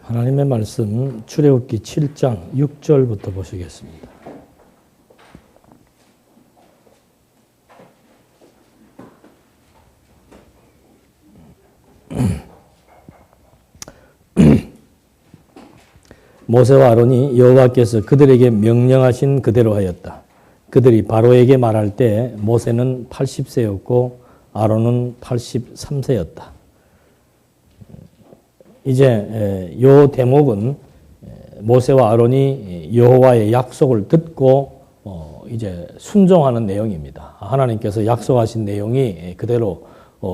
하나님의 말씀 출애굽기 7장 6절부터 보시겠습니다. 모세와 아론이 여호와께서 그들에게 명령하신 그대로 하였다. 그들이 바로에게 말할 때 모세는 80세였고 아론은 83세였다. 이제 요 대목은 모세와 아론이 여호와의 약속을 듣고 이제 순종하는 내용입니다. 하나님께서 약속하신 내용이 그대로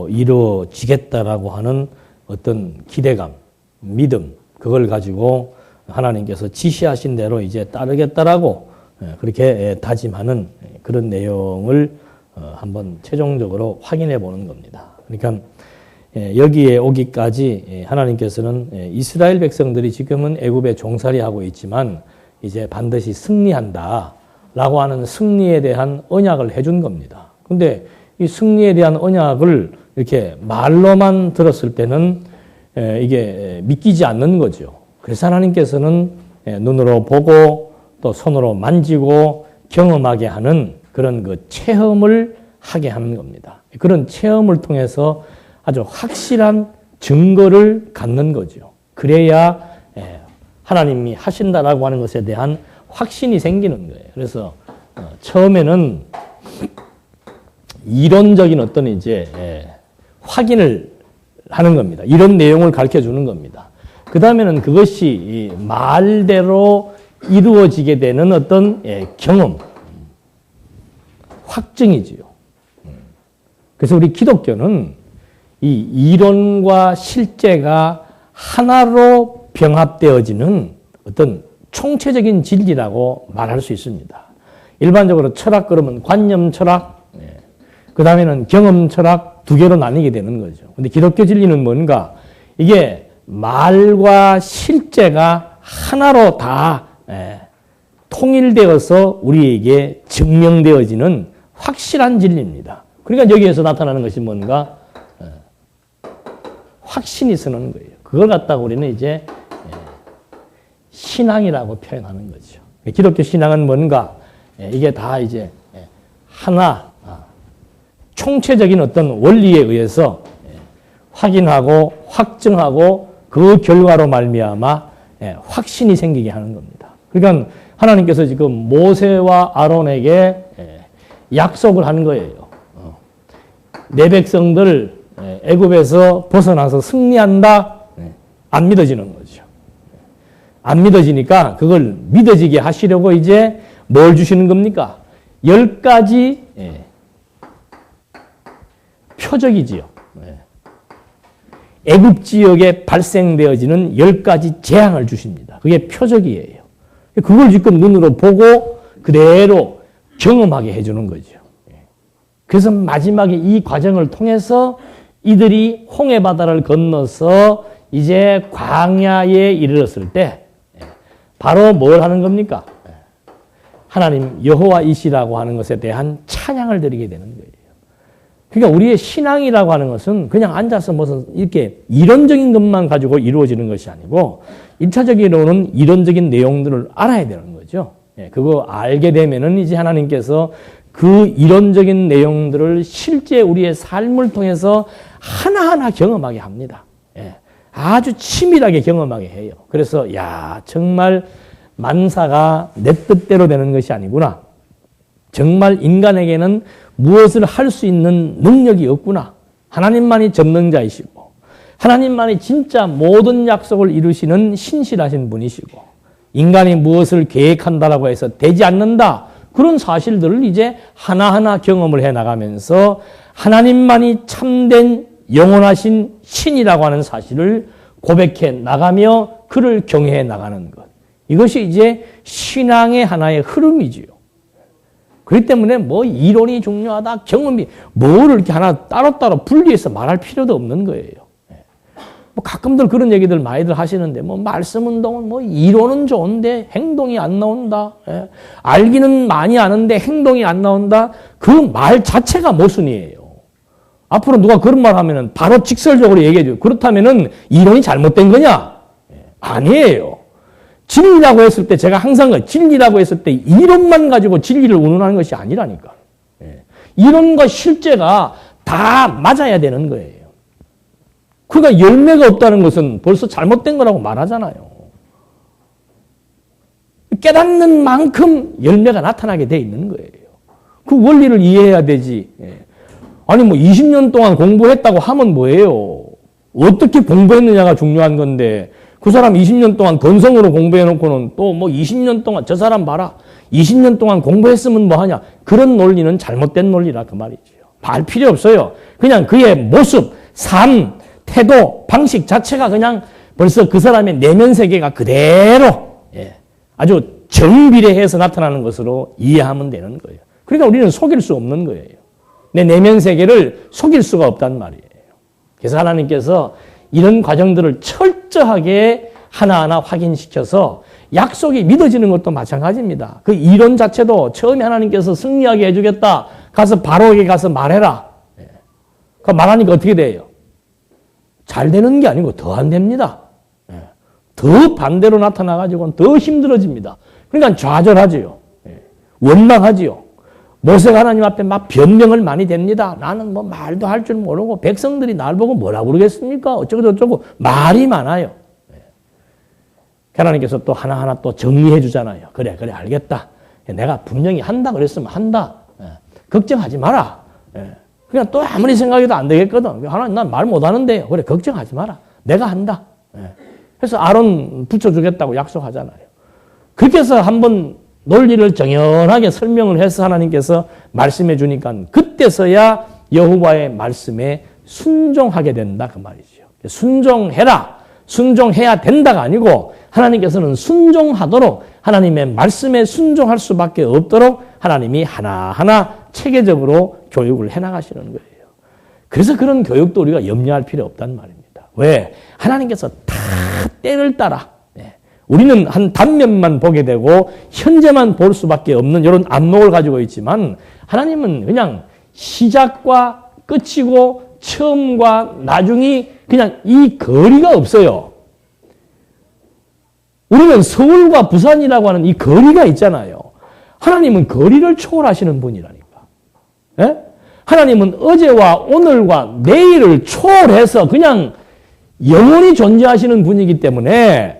이루어지겠다라고 하는 어떤 기대감, 믿음, 그걸 가지고 하나님께서 지시하신 대로 이제 따르겠다라고 그렇게 다짐하는 그런 내용을 한번 최종적으로 확인해 보는 겁니다. 그러니까 여기에 오기까지 하나님께서는 이스라엘 백성들이 지금은 애굽에 종살이하고 있지만 이제 반드시 승리한다라고 하는 승리에 대한 언약을 해준 겁니다. 그런데 이 승리에 대한 언약을 이렇게 말로만 들었을 때는 이게 믿기지 않는 거죠. 그래서 하나님께서는 눈으로 보고 또 손으로 만지고 경험하게 하는 그런 그 체험을 하게 하는 겁니다. 그런 체험을 통해서 아주 확실한 증거를 갖는 거죠. 그래야 하나님이 하신다라고 하는 것에 대한 확신이 생기는 거예요. 그래서 처음에는 이론적인 어떤 이제 확인을 하는 겁니다. 이런 내용을 가르쳐 주는 겁니다. 그 다음에는 그것이 말대로 이루어지게 되는 어떤 경험, 확증이지요. 그래서 우리 기독교는 이 이론과 실제가 하나로 병합되어지는 어떤 총체적인 진리라고 말할 수 있습니다. 일반적으로 철학 그러면 관념 철학, 그 다음에는 경험 철학 두 개로 나뉘게 되는 거죠. 근데 기독교 진리는 뭔가 이게 말과 실제가 하나로 다 통일되어서 우리에게 증명되어지는 확실한 진리입니다. 그러니까 여기에서 나타나는 것이 뭔가 확신이 서는 거예요. 그걸 갖다가 우리는 이제 신앙이라고 표현하는 거죠. 기독교 신앙은 뭔가 이게 다 이제 하나 총체적인 어떤 원리에 의해서 확인하고 확증하고 그 결과로 말미암아 확신이 생기게 하는 겁니다. 그러니까 하나님께서 지금 모세와 아론에게 약속을 한 거예요. 내 백성들 애굽에서 벗어나서 승리한다? 안 믿어지는 거죠. 안 믿어지니까 그걸 믿어지게 하시려고 이제 뭘 주시는 겁니까? 10가지 표적이지요. 애굽 지역에 발생되어지는 10가지 재앙을 주십니다. 그게 표적이에요. 그걸 지금 눈으로 보고 그대로 경험하게 해주는 거죠. 그래서 마지막에 이 과정을 통해서 이들이 홍해바다를 건너서 이제 광야에 이르렀을 때 바로 뭘 하는 겁니까? 하나님 여호와이시라고 하는 것에 대한 찬양을 드리게 되는 거예요. 그러니까 우리의 신앙이라고 하는 것은 그냥 앉아서 무슨 이렇게 이론적인 것만 가지고 이루어지는 것이 아니고 1차적으로는 이론적인 내용들을 알아야 되는 거죠. 그거 알게 되면은 이제 하나님께서 그 이론적인 내용들을 실제 우리의 삶을 통해서 하나하나 경험하게 합니다. 아주 치밀하게 경험하게 해요. 그래서 야 정말 만사가 내 뜻대로 되는 것이 아니구나. 정말 인간에게는 무엇을 할 수 있는 능력이 없구나. 하나님만이 전능자이시고 하나님만이 진짜 모든 약속을 이루시는 신실하신 분이시고 인간이 무엇을 계획한다라고 해서 되지 않는다. 그런 사실들을 이제 하나하나 경험을 해나가면서 하나님만이 참된 영원하신 신이라고 하는 사실을 고백해 나가며 그를 경외해 나가는 것. 이것이 이제 신앙의 하나의 흐름이지요. 그렇기 때문에 뭐 이론이 중요하다, 경험이, 뭐를 이렇게 하나 따로따로 분리해서 말할 필요도 없는 거예요. 뭐 가끔들 그런 얘기들 많이들 하시는데, 뭐 말씀 운동은 뭐 이론은 좋은데 행동이 안 나온다. 알기는 많이 아는데 행동이 안 나온다. 그 말 자체가 모순이에요. 앞으로 누가 그런 말 하면은 바로 직설적으로 얘기해 줘요. 그렇다면은 이론이 잘못된 거냐? 아니에요. 진리라고 했을 때 제가 항상 진리라고 했을 때 이론만 가지고 진리를 운운하는 것이 아니라니까. 이론과 실제가 다 맞아야 되는 거예요. 그러니까 열매가 없다는 것은 벌써 잘못된 거라고 말하잖아요. 깨닫는 만큼 열매가 나타나게 돼 있는 거예요. 그 원리를 이해해야 되지. 아니 뭐 20년 동안 공부했다고 하면 뭐예요? 어떻게 공부했느냐가 중요한 건데 그 사람 20년 동안 건성으로 공부해놓고는 또 뭐 20년 동안 저 사람 봐라. 20년 동안 공부했으면 뭐하냐. 그런 논리는 잘못된 논리라 그 말이죠. 알 필요 없어요. 그냥 그의 모습, 삶, 태도, 방식 자체가 그냥 벌써 그 사람의 내면 세계가 그대로 아주 정비례해서 나타나는 것으로 이해하면 되는 거예요. 그러니까 우리는 속일 수 없는 거예요. 내 내면 세계를 속일 수가 없단 말이에요. 그래서 하나님께서 이런 과정들을 철저하게 하나하나 확인시켜서 약속이 믿어지는 것도 마찬가지입니다. 그 이론 자체도 처음에 하나님께서 승리하게 해주겠다. 가서 바로에게 가서 말해라. 그 말하니까 어떻게 돼요? 잘 되는 게 아니고 더 안 됩니다. 더 반대로 나타나가지고는 더 힘들어집니다. 그러니까 좌절하지요. 원망하지요. 모세가 하나님 앞에 막 변명을 많이 됩니다. 나는 뭐 말도 할 줄 모르고 백성들이 날 보고 뭐라 그러겠습니까? 어쩌고 저쩌고 말이 많아요. 하나님께서 또 하나하나 또 정리해 주잖아요. 그래 알겠다. 내가 분명히 한다 그랬으면 한다. 걱정하지 마라. 그냥 또 아무리 생각해도 안 되겠거든. 하나님 난 말 못하는데요. 그래 걱정하지 마라. 내가 한다. 그래서 아론 붙여주겠다고 약속하잖아요. 그렇게 해서 한번 논리를 정연하게 설명을 해서 하나님께서 말씀해 주니까 그때서야 여호와의 말씀에 순종하게 된다 그 말이죠. 순종해라. 순종해야 된다가 아니고 하나님께서는 순종하도록 하나님의 말씀에 순종할 수밖에 없도록 하나님이 하나하나 체계적으로 교육을 해나가시는 거예요. 그래서 그런 교육도 우리가 염려할 필요 없단 말입니다. 왜? 하나님께서 다 때를 따라 우리는 한 단면만 보게 되고 현재만 볼 수밖에 없는 이런 안목을 가지고 있지만 하나님은 그냥 시작과 끝이고 처음과 나중이 그냥 이 거리가 없어요. 우리는 서울과 부산이라고 하는 이 거리가 있잖아요. 하나님은 거리를 초월하시는 분이라니까. 예? 하나님은 어제와 오늘과 내일을 초월해서 그냥 영원히 존재하시는 분이기 때문에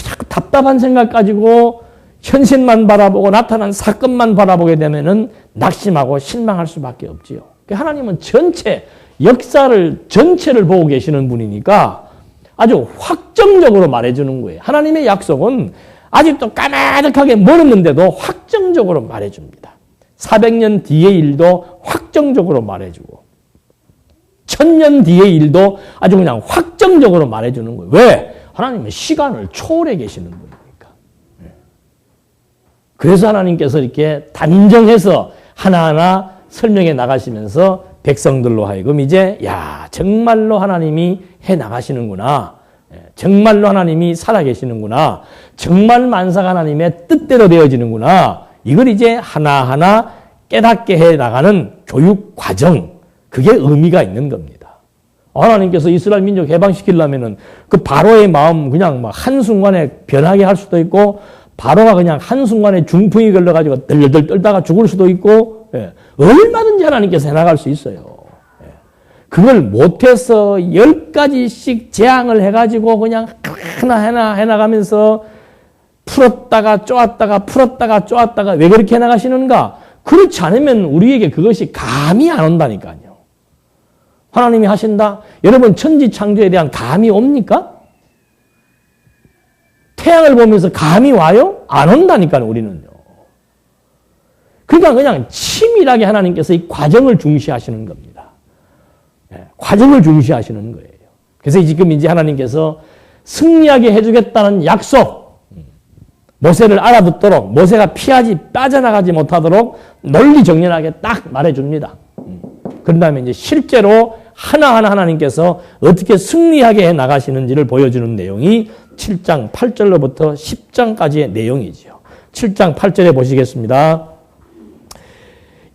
자꾸 답답한 생각 가지고 현실만 바라보고 나타난 사건만 바라보게 되면은 낙심하고 실망할 수밖에 없지요. 하나님은 전체 역사를 전체를 보고 계시는 분이니까 아주 확정적으로 말해주는 거예요. 하나님의 약속은 아직도 까마득하게 멀었는데도 확정적으로 말해줍니다. 400년 뒤의 일도 확정적으로 말해주고 1000년 뒤의 일도 아주 그냥 확정적으로 말해주는 거예요. 왜? 하나님은 시간을 초월해 계시는 분이니까. 그래서 하나님께서 이렇게 단정해서 하나하나 설명해 나가시면서 백성들로 하여금 이제 정말로 하나님이 해 나가시는구나. 정말로 하나님이 살아계시는구나. 정말 만사가 하나님의 뜻대로 되어지는구나. 이걸 이제 하나하나 깨닫게 해 나가는 교육 과정. 그게 의미가 있는 겁니다. 하나님께서 이스라엘 민족 해방시키려면은 그 바로의 마음 그냥 막 한순간에 변하게 할 수도 있고 바로가 그냥 한순간에 중풍이 걸려가지고 덜덜 떨다가 죽을 수도 있고 얼마든지 하나님께서 해나갈 수 있어요. 그걸 못해서 10가지씩 재앙을 해가지고 그냥 하나하나 해나가면서 풀었다가 쪼았다가 왜 그렇게 해나가시는가? 그렇지 않으면 우리에게 그것이 감이 안 온다니까요. 하나님이 하신다? 여러분 천지창조에 대한 감이 옵니까? 태양을 보면서 감이 와요? 안 온다니까요, 우리는요. 그러니까 그냥 치밀하게 하나님께서 이 과정을 중시하시는 겁니다. 과정을 중시하시는 거예요. 그래서 지금 이제 하나님께서 승리하게 해주겠다는 약속, 모세를 알아듣도록 모세가 피하지 빠져나가지 못하도록 논리정연하게 딱 말해줍니다. 그런 다음에 이제 실제로 하나하나 하나님께서 어떻게 승리하게 해 나가시는지를 보여주는 내용이 7장 8절로부터 10장까지의 내용이지요. 7장 8절에 보시겠습니다.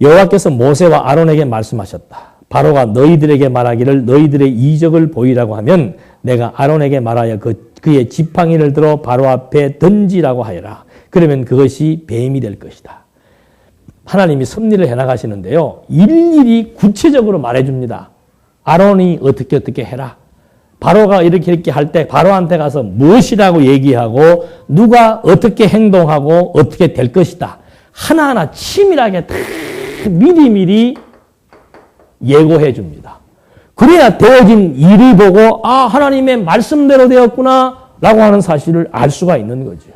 여호와께서 모세와 아론에게 말씀하셨다. 바로가 너희들에게 말하기를 너희들의 이적을 보이라고 하면 내가 아론에게 말하여 그의 지팡이를 들어 바로 앞에 던지라고 하여라. 그러면 그것이 뱀이 될 것이다. 하나님이 섭리를 해나가시는데요. 일일이 구체적으로 말해줍니다. 아론이 어떻게 해라. 바로가 이렇게 할 때 바로한테 가서 무엇이라고 얘기하고 누가 어떻게 행동하고 어떻게 될 것이다. 하나하나 치밀하게 다 미리미리 예고해 줍니다. 그래야 되어진 일을 보고 아 하나님의 말씀대로 되었구나 라고 하는 사실을 알 수가 있는 거죠.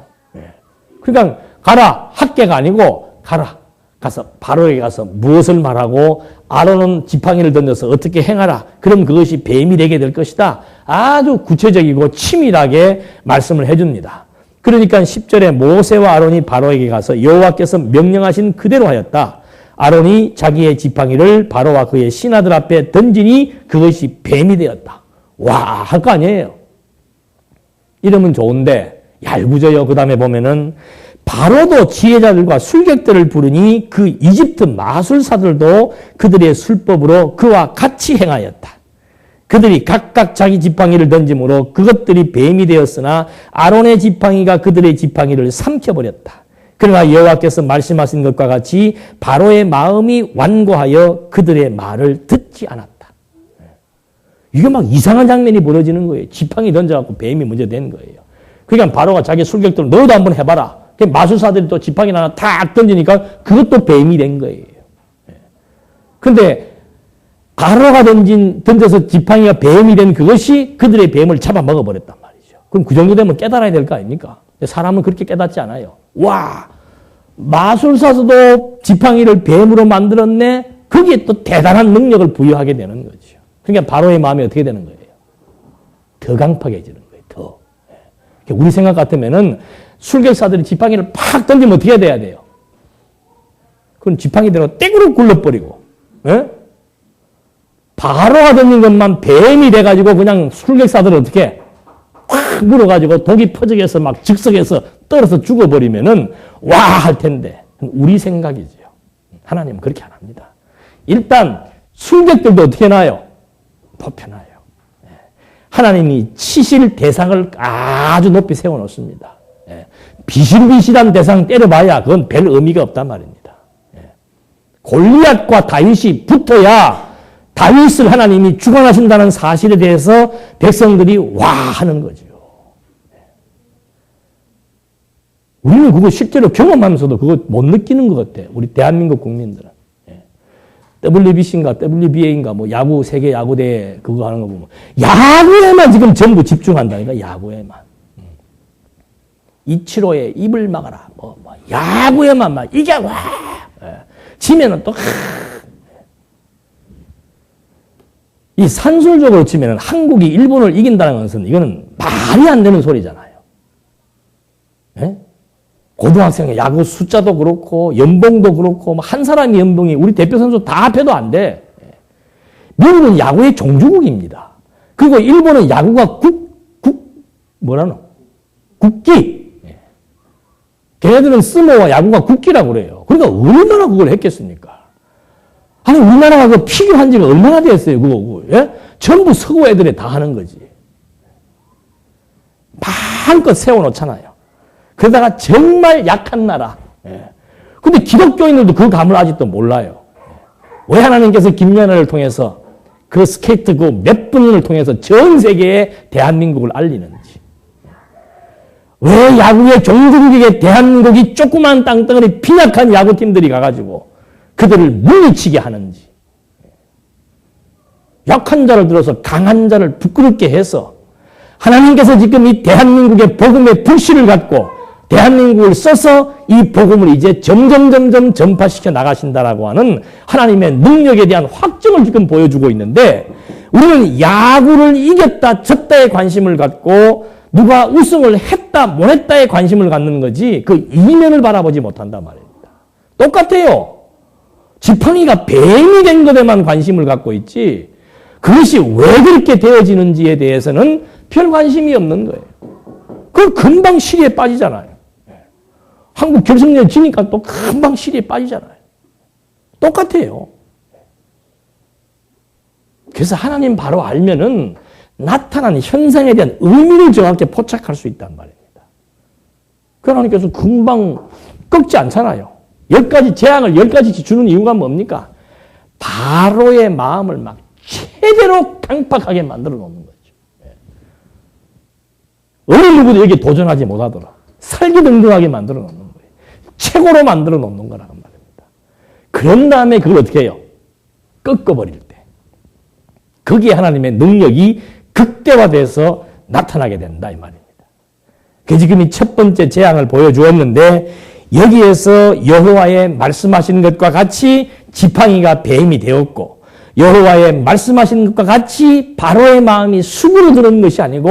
그러니까 가라 학계가 아니고 가라. 가서 바로에게 가서 무엇을 말하고 아론은 지팡이를 던져서 어떻게 행하라. 그럼 그것이 뱀이 되게 될 것이다. 아주 구체적이고 치밀하게 말씀을 해줍니다. 그러니까 10절에 모세와 아론이 바로에게 가서 여호와께서 명령하신 그대로 하였다. 아론이 자기의 지팡이를 바로와 그의 신하들 앞에 던지니 그것이 뱀이 되었다. 와, 할 거 아니에요. 이러면 좋은데 얄궂어요. 그 다음에 보면은 바로도 지혜자들과 술객들을 부르니 그 이집트 마술사들도 그들의 술법으로 그와 같이 행하였다. 그들이 각각 자기 지팡이를 던짐으로 그것들이 뱀이 되었으나 아론의 지팡이가 그들의 지팡이를 삼켜버렸다. 그러나 여호와께서 말씀하신 것과 같이 바로의 마음이 완고하여 그들의 말을 듣지 않았다. 이게 막 이상한 장면이 벌어지는 거예요. 지팡이 던져갖고 뱀이 먼저 된 거예요. 그러니까 바로가 자기 술객들 너도 한번 해봐라. 마술사들이 또 지팡이 하나 탁 던지니까 그것도 뱀이 된 거예요. 그런데 바로가 던져서 지팡이가 뱀이 된 그것이 그들의 뱀을 잡아먹어 버렸단 말이죠. 그럼 그 정도 되면 깨달아야 될 거 아닙니까? 사람은 그렇게 깨닫지 않아요. 와, 마술사도 지팡이를 뱀으로 만들었네. 거기에 또 대단한 능력을 부여하게 되는 거죠. 그러니까 바로의 마음이 어떻게 되는 거예요? 더 강팍해지는 거예요. 더. 우리 생각 같으면은 술객사들이 지팡이를 팍 던지면 어떻게 돼야 돼요? 그건 지팡이대로 떼구로 굴러버리고, 예? 바로가 던진 것만 뱀이 돼가지고 그냥 술객사들을 어떻게 확 물어가지고 독이 퍼져서 막 즉석에서 떨어서 죽어버리면은 와 할 텐데 우리 생각이죠. 하나님은 그렇게 안 합니다. 일단 술객들도 어떻게 놔요? 높여놔요. 하나님이 치실 대상을 아주 높이 세워놓습니다. 비실비실한 대상 때려봐야 그건 별 의미가 없단 말입니다. 골리앗과 다윗이 붙어야 다윗을 하나님이 주관하신다는 사실에 대해서 백성들이 와 하는 거죠. 우리는 그거 실제로 경험하면서도 그거 못 느끼는 것 같아. 우리 대한민국 국민들은. WBC인가 WBA인가 뭐 야구 세계 야구대 그거 하는 거 보면 야구에만 지금 전부 집중한다니까. 야구에만. 이치로의 입을 막아라. 뭐 야구에만 막 이게 와. 지면은 또 이 산술적으로 치면은 한국이 일본을 이긴다는 것은 이거는 말이 안 되는 소리잖아요. 예? 고등학생의 야구 숫자도 그렇고 연봉도 그렇고 한 사람의 연봉이 우리 대표 선수 다 합해도 안 돼. 미국은 야구의 종주국입니다. 그리고 일본은 야구가 국기. 걔네들은 스모와 야구가 국기라고 그래요. 그러니까 얼마나 그걸 했겠습니까? 아니, 우리나라가 그 피규어한 지가 얼마나 됐어요, 그거. 예? 전부 서구 애들이 다 하는 거지. 마음껏 세워놓잖아요. 그러다가 정말 약한 나라. 예. 근데 기독교인들도 그 감을 아직도 몰라요. 왜 하나님께서 김연아를 통해서 그 스케이트 그 몇 분을 통해서 전 세계에 대한민국을 알리는지. 왜 야구의 종주국에게 대한민국이 조그만 땅덩어리 빈약한 야구팀들이 가가지고 그들을 물리치게 하는지. 약한 자를 들어서 강한 자를 부끄럽게 해서 하나님께서 지금 이 대한민국의 복음의 불씨를 갖고 대한민국을 써서 이 복음을 이제 점점 전파시켜 나가신다라고 하는 하나님의 능력에 대한 확증을 지금 보여주고 있는데 우리는 야구를 이겼다 졌다에 관심을 갖고 누가 우승을 했다 못했다에 관심을 갖는 거지 그 이면을 바라보지 못한단 말입니다. 똑같아요. 지팡이가 뱀이 된 것에만 관심을 갖고 있지 그것이 왜 그렇게 되어지는지에 대해서는 별 관심이 없는 거예요. 그럼 금방 시리에 빠지잖아요. 한국 결승전 지니까 또 금방 시리에 빠지잖아요. 똑같아요. 그래서 하나님 바로 알면은 나타난 현상에 대한 의미를 정확히 포착할 수 있단 말입니다. 하나님께서 금방 꺾지 않잖아요. 10가지 재앙을 10가지씩 주는 이유가 뭡니까? 바로의 마음을 막 최대로 강팍하게 만들어 놓는 거죠. 어느 누구도 여기에 도전하지 못하도록 살기등등하게 만들어 놓는 거예요. 최고로 만들어 놓는 거라는 말입니다. 그런 다음에 그걸 어떻게 해요? 꺾어버릴 때. 거기에 하나님의 능력이 극대화돼서 나타나게 된다 이 말입니다. 그 지금 이 첫 번째 재앙을 보여주었는데 여기에서 여호와의 말씀하시는 것과 같이 지팡이가 뱀이 되었고 여호와의 말씀하시는 것과 같이 바로의 마음이 수그러드는 것이 아니고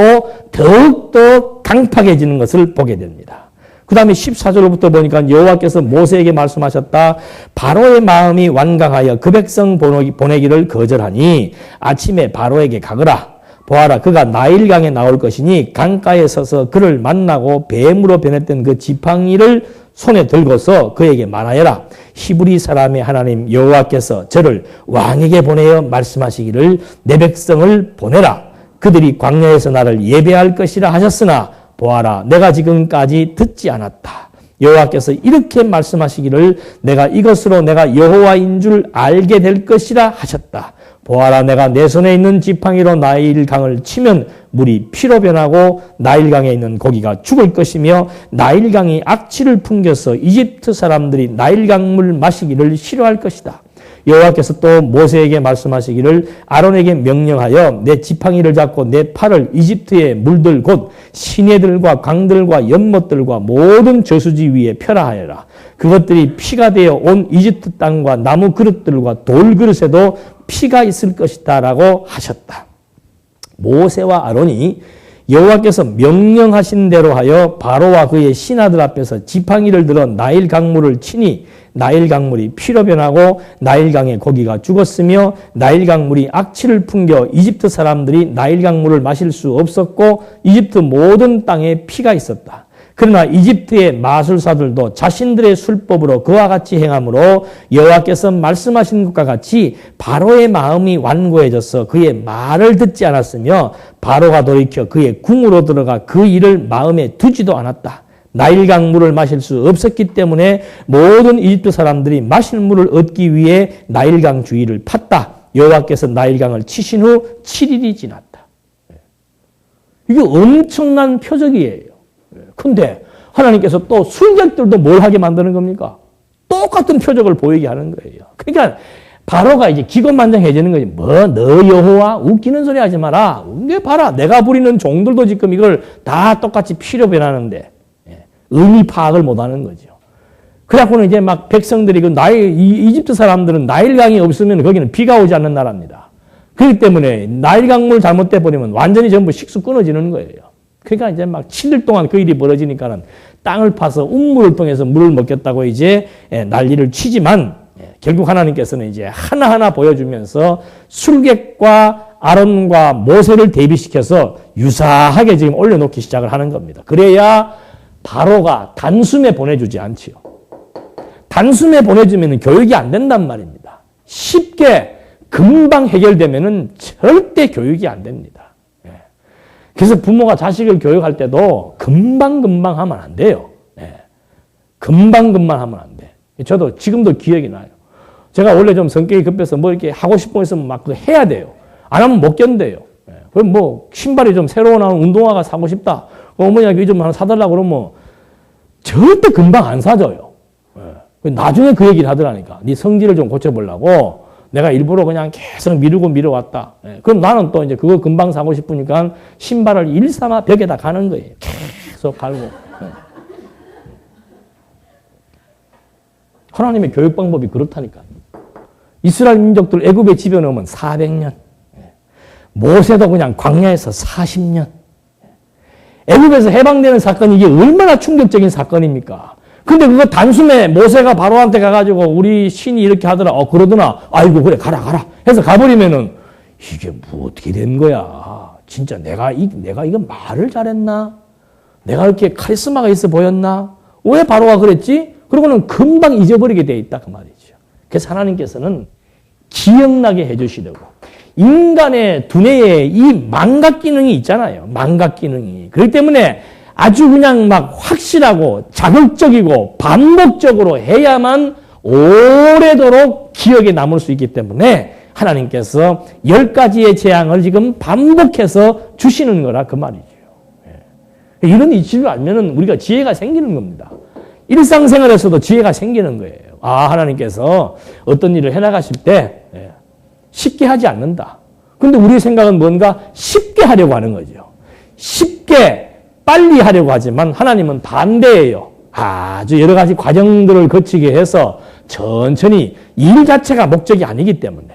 더욱더 강팍해지는 것을 보게 됩니다. 그 다음에 14절부터 보니까 여호와께서 모세에게 말씀하셨다. 바로의 마음이 완강하여 그 백성 보내기를 거절하니 아침에 바로에게 가거라. 보아라, 그가 나일강에 나올 것이니 강가에 서서 그를 만나고 뱀으로 변했던 그 지팡이를 손에 들고서 그에게 말하여라. 히브리 사람의 하나님 여호와께서 저를 왕에게 보내어 말씀하시기를 내 백성을 보내라. 그들이 광야에서 나를 예배할 것이라 하셨으나 보아라, 내가 지금까지 듣지 않았다. 여호와께서 이렇게 말씀하시기를 내가 이것으로 내가 여호와인 줄 알게 될 것이라 하셨다. 보아라, 내가 내 손에 있는 지팡이로 나일강을 치면 물이 피로 변하고 나일강에 있는 고기가 죽을 것이며 나일강이 악취를 풍겨서 이집트 사람들이 나일강물 마시기를 싫어할 것이다. 여호와께서 또 모세에게 말씀하시기를 아론에게 명령하여 내 지팡이를 잡고 내 팔을 이집트의 물들 곧 시내들과 강들과 연못들과 모든 저수지 위에 펴라 하여라. 그것들이 피가 되어 온 이집트 땅과 나무 그릇들과 돌 그릇에도 피가 있을 것이다 라고 하셨다. 모세와 아론이 여호와께서 명령하신 대로 하여 바로와 그의 신하들 앞에서 지팡이를 들어 나일 강물을 치니 나일 강물이 피로 변하고 나일 강의 고기가 죽었으며 나일 강물이 악취를 풍겨 이집트 사람들이 나일 강물을 마실 수 없었고 이집트 모든 땅에 피가 있었다. 그러나 이집트의 마술사들도 자신들의 술법으로 그와 같이 행함으로 여호와께서 말씀하신 것과 같이 바로의 마음이 완고해져서 그의 말을 듣지 않았으며 바로가 돌이켜 그의 궁으로 들어가 그 일을 마음에 두지도 않았다. 나일강 물을 마실 수 없었기 때문에 모든 이집트 사람들이 마실 물을 얻기 위해 나일강 주위를 팠다. 여호와께서 나일강을 치신 후 7일이 지났다. 이게 엄청난 표적이에요. 근데 하나님께서 또 술객들도 뭘 하게 만드는 겁니까? 똑같은 표적을 보이게 하는 거예요. 그러니까 바로가 이제 기곤만장해지는 거지. 너 여호와 웃기는 소리 하지 마라. 왜 봐라. 내가 부리는 종들도 지금 이걸 다 똑같이 피로 변하는데 의미 파악을 못하는 거죠. 그래갖고는 이제 막 백성들이 이집트 사람들은 나일강이 없으면 거기는 비가 오지 않는 나라입니다. 그렇기 때문에 나일강물 잘못돼 버리면 완전히 전부 식수 끊어지는 거예요. 그러니까 이제 막 7일 동안 그 일이 벌어지니까는 땅을 파서 운물을 통해서 물을 먹겠다고 이제 난리를 치지만 결국 하나님께서는 이제 하나하나 보여주면서 술객과 아론과 모세를 대비시켜서 유사하게 지금 올려놓기 시작을 하는 겁니다. 그래야 바로가 단숨에 보내주지 않지요. 단숨에 보내주면 교육이 안 된단 말입니다. 쉽게 금방 해결되면 절대 교육이 안 됩니다. 그래서 부모가 자식을 교육할 때도 금방금방 하면 안 돼요. 금방금방 하면 안 돼. 저도 지금도 기억이 나요. 제가 원래 좀 성격이 급해서 뭐 이렇게 하고 싶은 거 있으면 막 해야 돼요. 안 하면 못 견뎌요. 그럼 뭐 신발이 좀 새로 나온 운동화가 사고 싶다. 어머니가 이거 좀 하나 사달라고 그러면 절대 금방 안 사줘요. 나중에 그 얘기를 하더라니까. 네 성질을 좀 고쳐보려고 내가 일부러 그냥 계속 미루고 왔다. 그럼 나는 또 이제 그거 금방 사고 싶으니까 신발을 일삼아 벽에다 가는 거예요. 계속 갈고. 하나님의 교육 방법이 그렇다니까. 이스라엘 민족들 애굽에 집어넣으면 400년. 모세도 그냥 광야에서 40년. 애굽에서 해방되는 사건이 이게 얼마나 충격적인 사건입니까? 근데 그거 단숨에 모세가 바로한테 가가지고 우리 신이 이렇게 하더라. 그러더나. 아이고 그래 가라. 해서 가버리면은 이게 뭐 어떻게 된 거야. 진짜 내가 이거 말을 잘했나? 내가 이렇게 카리스마가 있어 보였나? 왜 바로가 그랬지? 그러고는 금방 잊어버리게 돼 있다 그 말이죠. 그래서 하나님께서는 기억나게 해주시려고 인간의 두뇌에 이 망각 기능이 있잖아요. 망각 기능이. 그렇기 때문에 아주 그냥 막 확실하고 자극적이고 반복적으로 해야만 오래도록 기억에 남을 수 있기 때문에 하나님께서 10가지의 재앙을 지금 반복해서 주시는 거라 그 말이죠. 이런 이치를 알면은 우리가 지혜가 생기는 겁니다. 일상생활에서도 지혜가 생기는 거예요. 아, 하나님께서 어떤 일을 해나가실 때 쉽게 하지 않는다. 근데 우리의 생각은 뭔가 쉽게 하려고 하는 거죠. 쉽게 빨리 하려고 하지만 하나님은 반대예요. 아주 여러 가지 과정들을 거치게 해서 천천히 일 자체가 목적이 아니기 때문에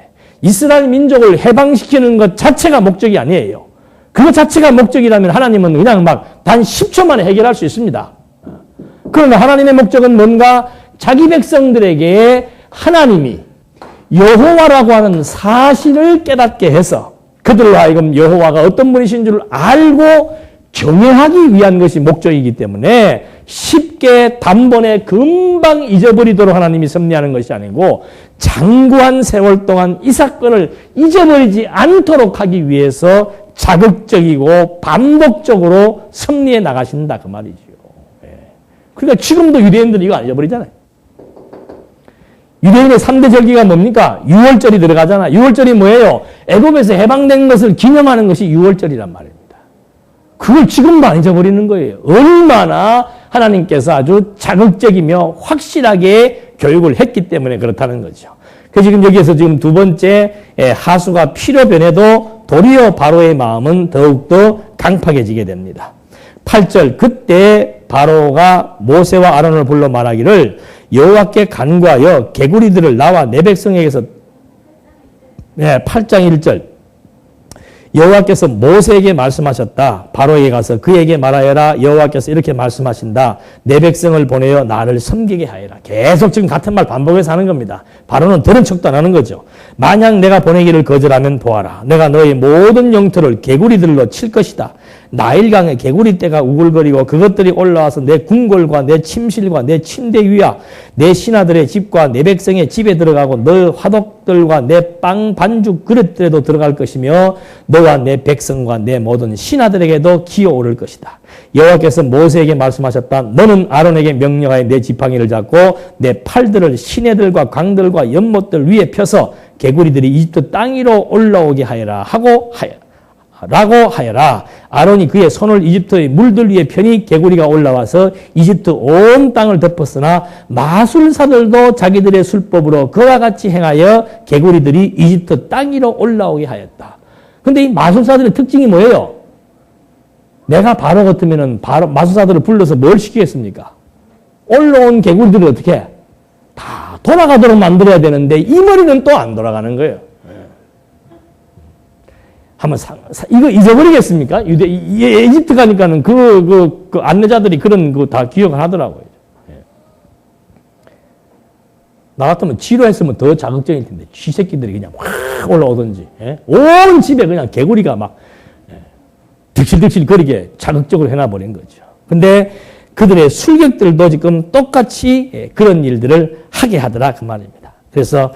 이스라엘 민족을 해방시키는 것 자체가 목적이 아니에요. 그것 자체가 목적이라면 하나님은 그냥 막 단 10초 만에 해결할 수 있습니다. 그러나 하나님의 목적은 뭔가 자기 백성들에게 하나님이 여호와라고 하는 사실을 깨닫게 해서 그들로 하여금 여호와가 어떤 분이신 줄 알고 경외하기 위한 것이 목적이기 때문에 쉽게 단번에 금방 잊어버리도록 하나님이 섭리하는 것이 아니고 장구한 세월 동안 이 사건을 잊어버리지 않도록 하기 위해서 자극적이고 반복적으로 섭리해 나가신다 그 말이죠. 그러니까 지금도 유대인들은 이거 안 잊어버리잖아요. 유대인의 3대 절기가 뭡니까? 6월절이 들어가잖아. 6월절이 뭐예요? 애굽에서 해방된 것을 기념하는 것이 6월절이란 말입니다. 그걸 지금도 안 잊어버리는 거예요. 얼마나 하나님께서 아주 자극적이며 확실하게 교육을 했기 때문에 그렇다는 거죠. 그래서 지금 여기에서 지금 두 번째 하수가 피로 변해도 도리어 바로의 마음은 더욱더 강팍해지게 됩니다. 8절 그때 바로가 모세와 아론을 불러 말하기를 여호와께 간구하여 개구리들을 나와 내 백성에게서 8장 1절 여호와께서 모세에게 말씀하셨다. 바로에게 가서 그에게 말하여라. 여호와께서 이렇게 말씀하신다. 내 백성을 보내어 나를 섬기게 하여라. 계속 지금 같은 말 반복해서 하는 겁니다. 바로는 들은 척도 안 하는 거죠. 만약 내가 보내기를 거절하면 보아라. 내가 너의 모든 영토를 개구리들로 칠 것이다. 나일강에 개구리 떼가 우글거리고 그것들이 올라와서 내 궁궐과 내 침실과 내 침대 위와 내 신하들의 집과 내 백성의 집에 들어가고 너 화덕들과 내 빵 반죽 그릇들에도 들어갈 것이며 너와 내 백성과 내 모든 신하들에게도 기어오를 것이다. 여호와께서 모세에게 말씀하셨다. 너는 아론에게 명령하여 내 지팡이를 잡고 내 팔들을 시내들과 강들과 연못들 위에 펴서 개구리들이 이집트 땅 위로 올라오게 하여라 라고 하여라. 아론이 그의 손을 이집트의 물들 위에 펴니 개구리가 올라와서 이집트 온 땅을 덮었으나 마술사들도 자기들의 술법으로 그와 같이 행하여 개구리들이 이집트 땅 위로 올라오게 하였다. 근데 이 마술사들의 특징이 뭐예요? 내가 바로 같으면은 바로 마술사들을 불러서 뭘 시키겠습니까? 올라온 개구리들을 어떻게 해? 다 돌아가도록 만들어야 되는데 이 머리는 또 안 돌아가는 거예요. 한번 이거 잊어버리겠습니까? 이집트 가니까는 그 안내자들이 그런 거 다 기억을 하더라고요. 나 같으면 지루했으면 더 자극적일 텐데 쥐새끼들이 그냥 확 올라오든지 온 집에 그냥 개구리가 막 득실득실 거리게 자극적으로 해놔버린 거죠. 근데 그들의 술객들도 지금 똑같이 그런 일들을 하게 하더라 그 말입니다. 그래서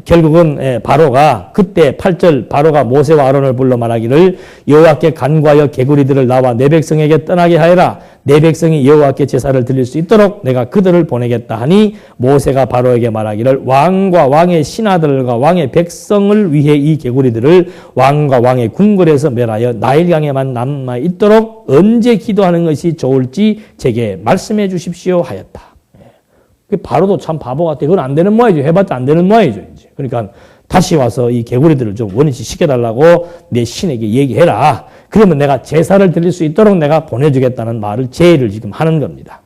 결국은 바로가 그때 8절 바로가 모세와 아론을 불러 말하기를 여호와께 간구하여 개구리들을 나와 내 백성에게 떠나게 하여라. 내 백성이 여호와께 제사를 드릴 수 있도록 내가 그들을 보내겠다 하니 모세가 바로에게 말하기를 왕과 왕의 신하들과 왕의 백성을 위해 이 개구리들을 왕과 왕의 궁궐에서 멸하여 나일강에만 남아 있도록 언제 기도하는 것이 좋을지 제게 말씀해 주십시오 하였다. 바로도 참 바보 같아. 그건 안 되는 모양이죠. 해봤자 안 되는 모양이죠. 이제. 그러니까 다시 와서 이 개구리들을 좀 원위치 시켜달라고 내 신에게 얘기해라. 그러면 내가 제사를 드릴 수 있도록 내가 보내주겠다는 말을 제의를 지금 하는 겁니다.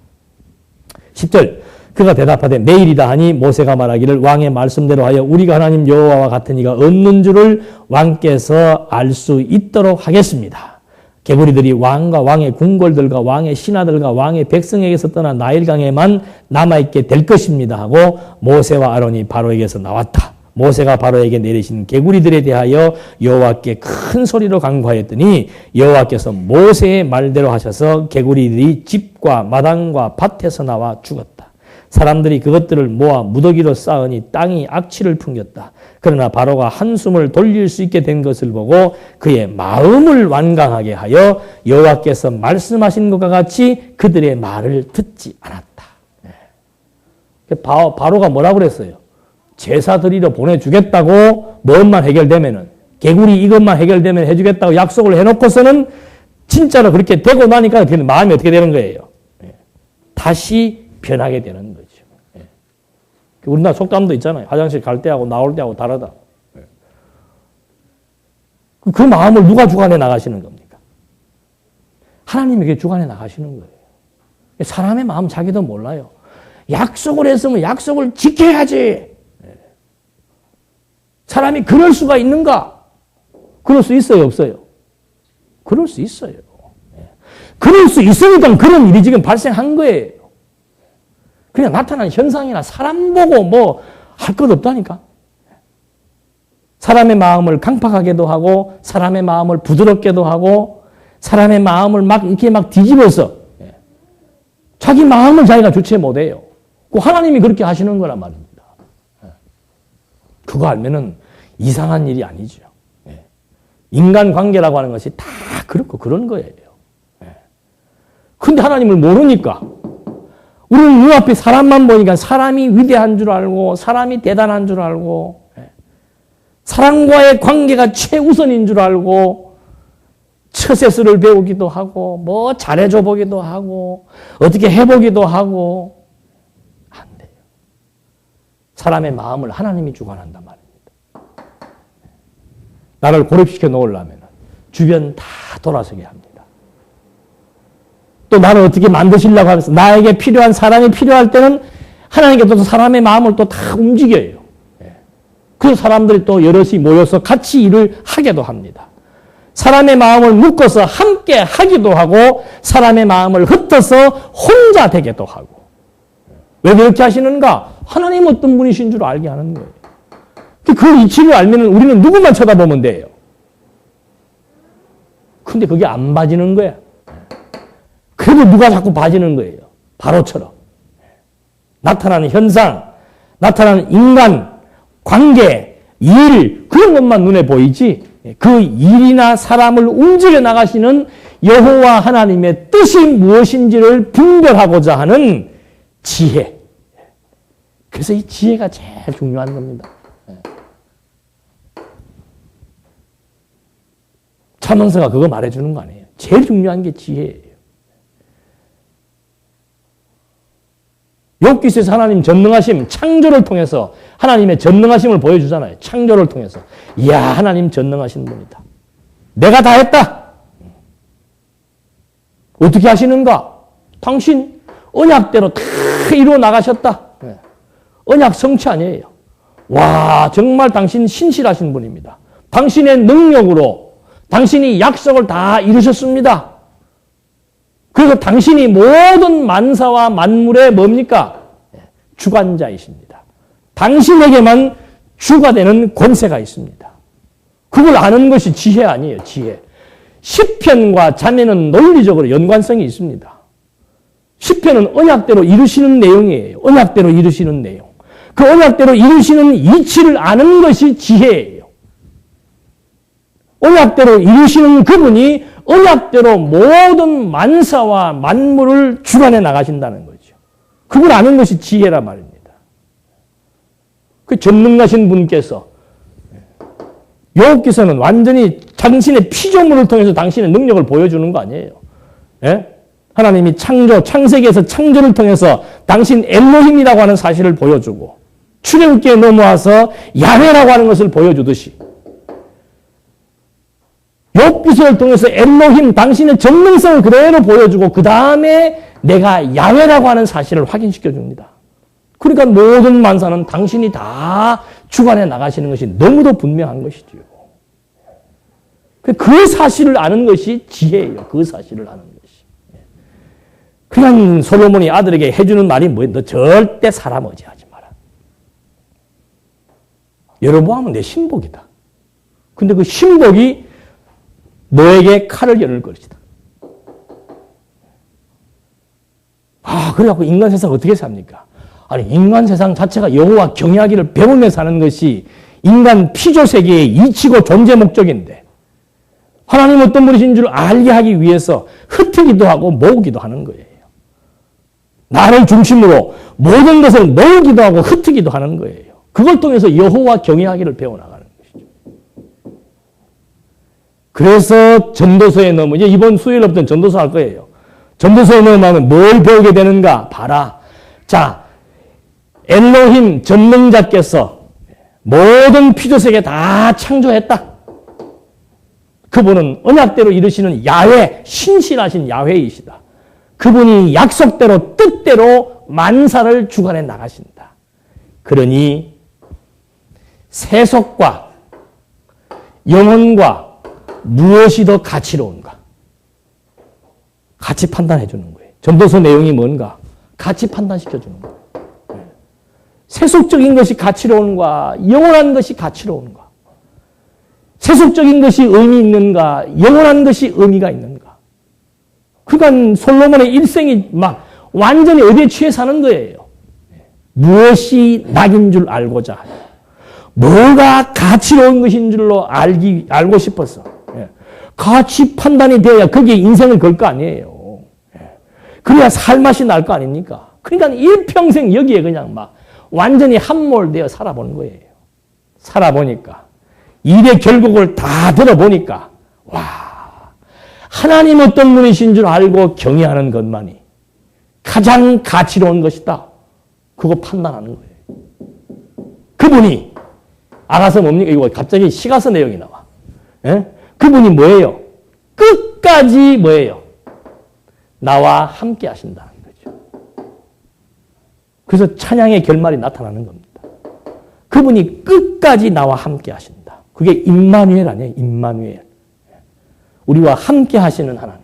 10절 그가 대답하되 내일이다 하니 모세가 말하기를 왕의 말씀대로 하여 우리가 하나님 여호와와 같은 이가 없는 줄을 왕께서 알 수 있도록 하겠습니다. 개구리들이 왕과 왕의 궁궐들과 왕의 신하들과 왕의 백성에게서 떠나 나일강에만 남아있게 될 것입니다 하고 모세와 아론이 바로에게서 나왔다. 모세가 바로에게 내리신 개구리들에 대하여 여호와께 큰 소리로 간구하였더니 여호와께서 모세의 말대로 하셔서 개구리들이 집과 마당과 밭에서 나와 죽었다. 사람들이 그것들을 모아 무더기로 쌓으니 땅이 악취를 풍겼다. 그러나 바로가 한숨을 돌릴 수 있게 된 것을 보고 그의 마음을 완강하게 하여 여호와께서 말씀하신 것과 같이 그들의 말을 듣지 않았다. 바로가 뭐라고 그랬어요? 제사 드리러 보내주겠다고 뭐만 해결되면은 개구리 이것만 해결되면 해주겠다고 약속을 해놓고서는 진짜로 그렇게 되고 나니까 마음이 어떻게 되는 거예요? 다시 변하게 되는 거죠. 우리나라 속담도 있잖아요. 화장실 갈 때하고 나올 때하고 다르다. 그 마음을 누가 주관해 나가시는 겁니까? 하나님에게 주관해 나가시는 거예요. 사람의 마음 자기도 몰라요. 약속을 했으면 약속을 지켜야지. 사람이 그럴 수가 있는가? 그럴 수 있어요, 없어요? 그럴 수 있어요. 그럴 수 있으니까 그런 일이 지금 발생한 거예요. 그냥 나타난 현상이나 사람 보고 뭐 할 것 없다니까. 사람의 마음을 강팍하게도 하고 사람의 마음을 부드럽게도 하고 사람의 마음을 막 이렇게 막 뒤집어서 자기 마음을 자기가 주체 못해요. 하나님이 그렇게 하시는 거란 말입니다. 그거 알면은 이상한 일이 아니죠. 인간관계라고 하는 것이 다 그렇고 그런 거예요. 근데 하나님을 모르니까 우리는 눈앞에 사람만 보니까 사람이 위대한 줄 알고 사람이 대단한 줄 알고 사람과의 관계가 최우선인 줄 알고 처세술을 배우기도 하고 뭐 잘해줘 보기도 하고 어떻게 해보기도 하고 안 돼요. 사람의 마음을 하나님이 주관한단 말입니다. 나를 고립시켜 놓으려면 주변 다 돌아서게 합니다. 또 나를 어떻게 만드시려고 하면서 나에게 필요한 사람이 필요할 때는 하나님께서 사람의 마음을 또 다 움직여요. 그 사람들이 또 여럿이 모여서 같이 일을 하게도 합니다. 사람의 마음을 묶어서 함께 하기도 하고 사람의 마음을 흩어서 혼자 되게도 하고. 왜 그렇게 하시는가? 하나님 어떤 분이신 줄 알게 하는 거예요. 그 이치를 알면 우리는 누구만 쳐다보면 돼요. 근데 그게 안 봐지는 거야. 그래도 누가 자꾸 봐지는 거예요. 바로처럼. 나타나는 현상, 나타나는 인간, 관계, 일, 그런 것만 눈에 보이지 그 일이나 사람을 움직여 나가시는 여호와 하나님의 뜻이 무엇인지를 분별하고자 하는 지혜. 그래서 이 지혜가 제일 중요한 겁니다. 차명서가 그거 말해주는 거 아니에요. 제일 중요한 게 지혜예요. 욥기서에서 하나님 전능하심, 창조를 통해서 하나님의 전능하심을 보여주잖아요. 창조를 통해서. 이야, 하나님 전능하신 분이다. 내가 다 했다. 어떻게 하시는가? 당신 언약대로 다 이루어 나가셨다. 언약 성취 아니에요. 와, 정말 당신 신실하신 분입니다. 당신의 능력으로 당신이 약속을 다 이루셨습니다. 그래서 당신이 모든 만사와 만물의 뭡니까? 주관자이십니다. 당신에게만 주가 되는 권세가 있습니다. 그걸 아는 것이 지혜 아니에요, 지혜. 시편과 자매는 논리적으로 연관성이 있습니다. 시편은 언약대로 이루시는 내용이에요. 언약대로 이루시는 내용. 그 언약대로 이루시는 이치를 아는 것이 지혜예요. 언약대로 이루시는 그분이 언약대로 모든 만사와 만물을 주관해 나가신다는 거죠. 그걸 아는 것이 지혜란 말입니다. 그 전능하신 분께서 욥기서는 완전히 당신의 피조물을 통해서 당신의 능력을 보여주는 거 아니에요. 예? 하나님이 창세기에서 창조를 통해서 당신 엘로힘이라고 하는 사실을 보여주고 출애굽기에 넘어와서 야훼라고 하는 것을 보여주듯이 욥기서를 통해서 엘로힘 당신의 전능성을 그대로 보여주고 그 다음에 내가 야훼라고 하는 사실을 확인시켜 줍니다. 그러니까 모든 만사는 당신이 다 주관해 나가시는 것이 너무도 분명한 것이지요. 그 사실을 아는 것이 지혜예요. 그 사실을 아는 것이. 그냥 솔로몬이 아들에게 해주는 말이 뭐예요? 너 절대 사람 의지하지 마라. 여러보암은 내 신복이다. 근데 그 신복이 너에게 칼을 열을 것이다. 그래갖고 인간 세상 어떻게 삽니까? 아니, 인간 세상 자체가 여호와 경외하기를 배우며 사는 것이 인간 피조 세계의 이치고 존재 목적인데 하나님 어떤 분이신 줄 알게 하기 위해서 흩트기도 하고 모으기도 하는 거예요. 나를 중심으로 모든 것을 모으기도 하고 흩트기도 하는 거예요. 그걸 통해서 여호와 경외하기를 배워나가는 것이죠. 그래서 전도서에 넣으면 이제 이번 수요일부터는 전도서 할 거예요. 전도서에 넣으면 뭘 배우게 되는가? 봐라. 자, 엘로힘 전능자께서 모든 피조세계 다 창조했다. 그분은 언약대로 이루시는 야훼, 신실하신 야훼이시다. 그분이 약속대로 뜻대로 만사를 주관해 나가신다. 그러니 세속과 영혼과 무엇이 더 가치로운가? 같이 판단해 주는 거예요. 전도서 내용이 뭔가? 같이 판단시켜 주는 거예요. 세속적인 것이 가치로운가? 영원한 것이 가치로운가? 세속적인 것이 의미 있는가? 영원한 것이 의미가 있는가? 그러니까 솔로몬의 일생이 막 완전히 어디에 취해 사는 거예요. 무엇이 낙인 줄 알고자 하여. 뭐가 가치로운 것인 줄로 알고 싶어서. 가치 판단이 되어야 거기에 인생을 걸 거 아니에요. 그래야 살맛이 날 거 아닙니까? 그러니까 일평생 여기에 그냥 막 완전히 함몰되어 살아보는 거예요. 살아보니까. 일의 결국을 다 들어보니까, 와, 하나님 어떤 분이신 줄 알고 경외하는 것만이 가장 가치로운 것이다. 그거 판단하는 거예요. 그분이 알아서 뭡니까? 이거 갑자기 시가서 내용이 나와. 예? 그분이 뭐예요? 끝까지 뭐예요? 나와 함께 하신다는 거죠. 그래서 찬양의 결말이 나타나는 겁니다. 그분이 끝까지 나와 함께 하신다. 그게 임마누엘 아니에요? 임마누엘. 우리와 함께 하시는 하나님.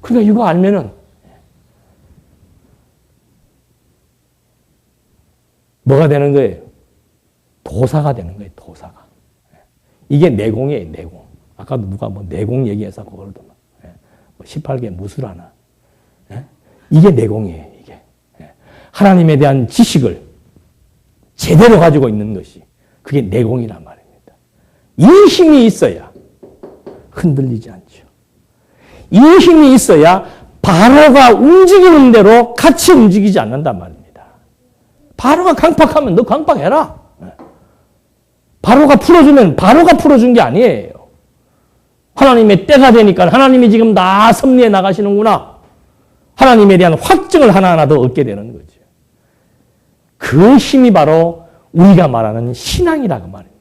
그러니까 이거 알면은 뭐가 되는 거예요? 도사가 되는 거예요. 도사가. 이게 내공이에요. 내공. 아까도 누가 뭐 내공 얘기해서 그러더만. 18개 무술하나. 이게 내공이에요. 이게. 하나님에 대한 지식을 제대로 가지고 있는 것이 그게 내공이란 말입니다. 이 힘이 있어야 흔들리지 않죠. 이 힘이 있어야 바로가 움직이는 대로 같이 움직이지 않는단 말입니다. 바로가 강팍하면 너 강팍해라. 바로가 풀어주면 바로가 풀어준 게 아니에요. 하나님의 때가 되니까 하나님이 지금 나 섭리해 나가시는구나. 하나님에 대한 확증을 하나하나 더 얻게 되는 거죠. 그 힘이 바로 우리가 말하는 신앙이라고 말입니다.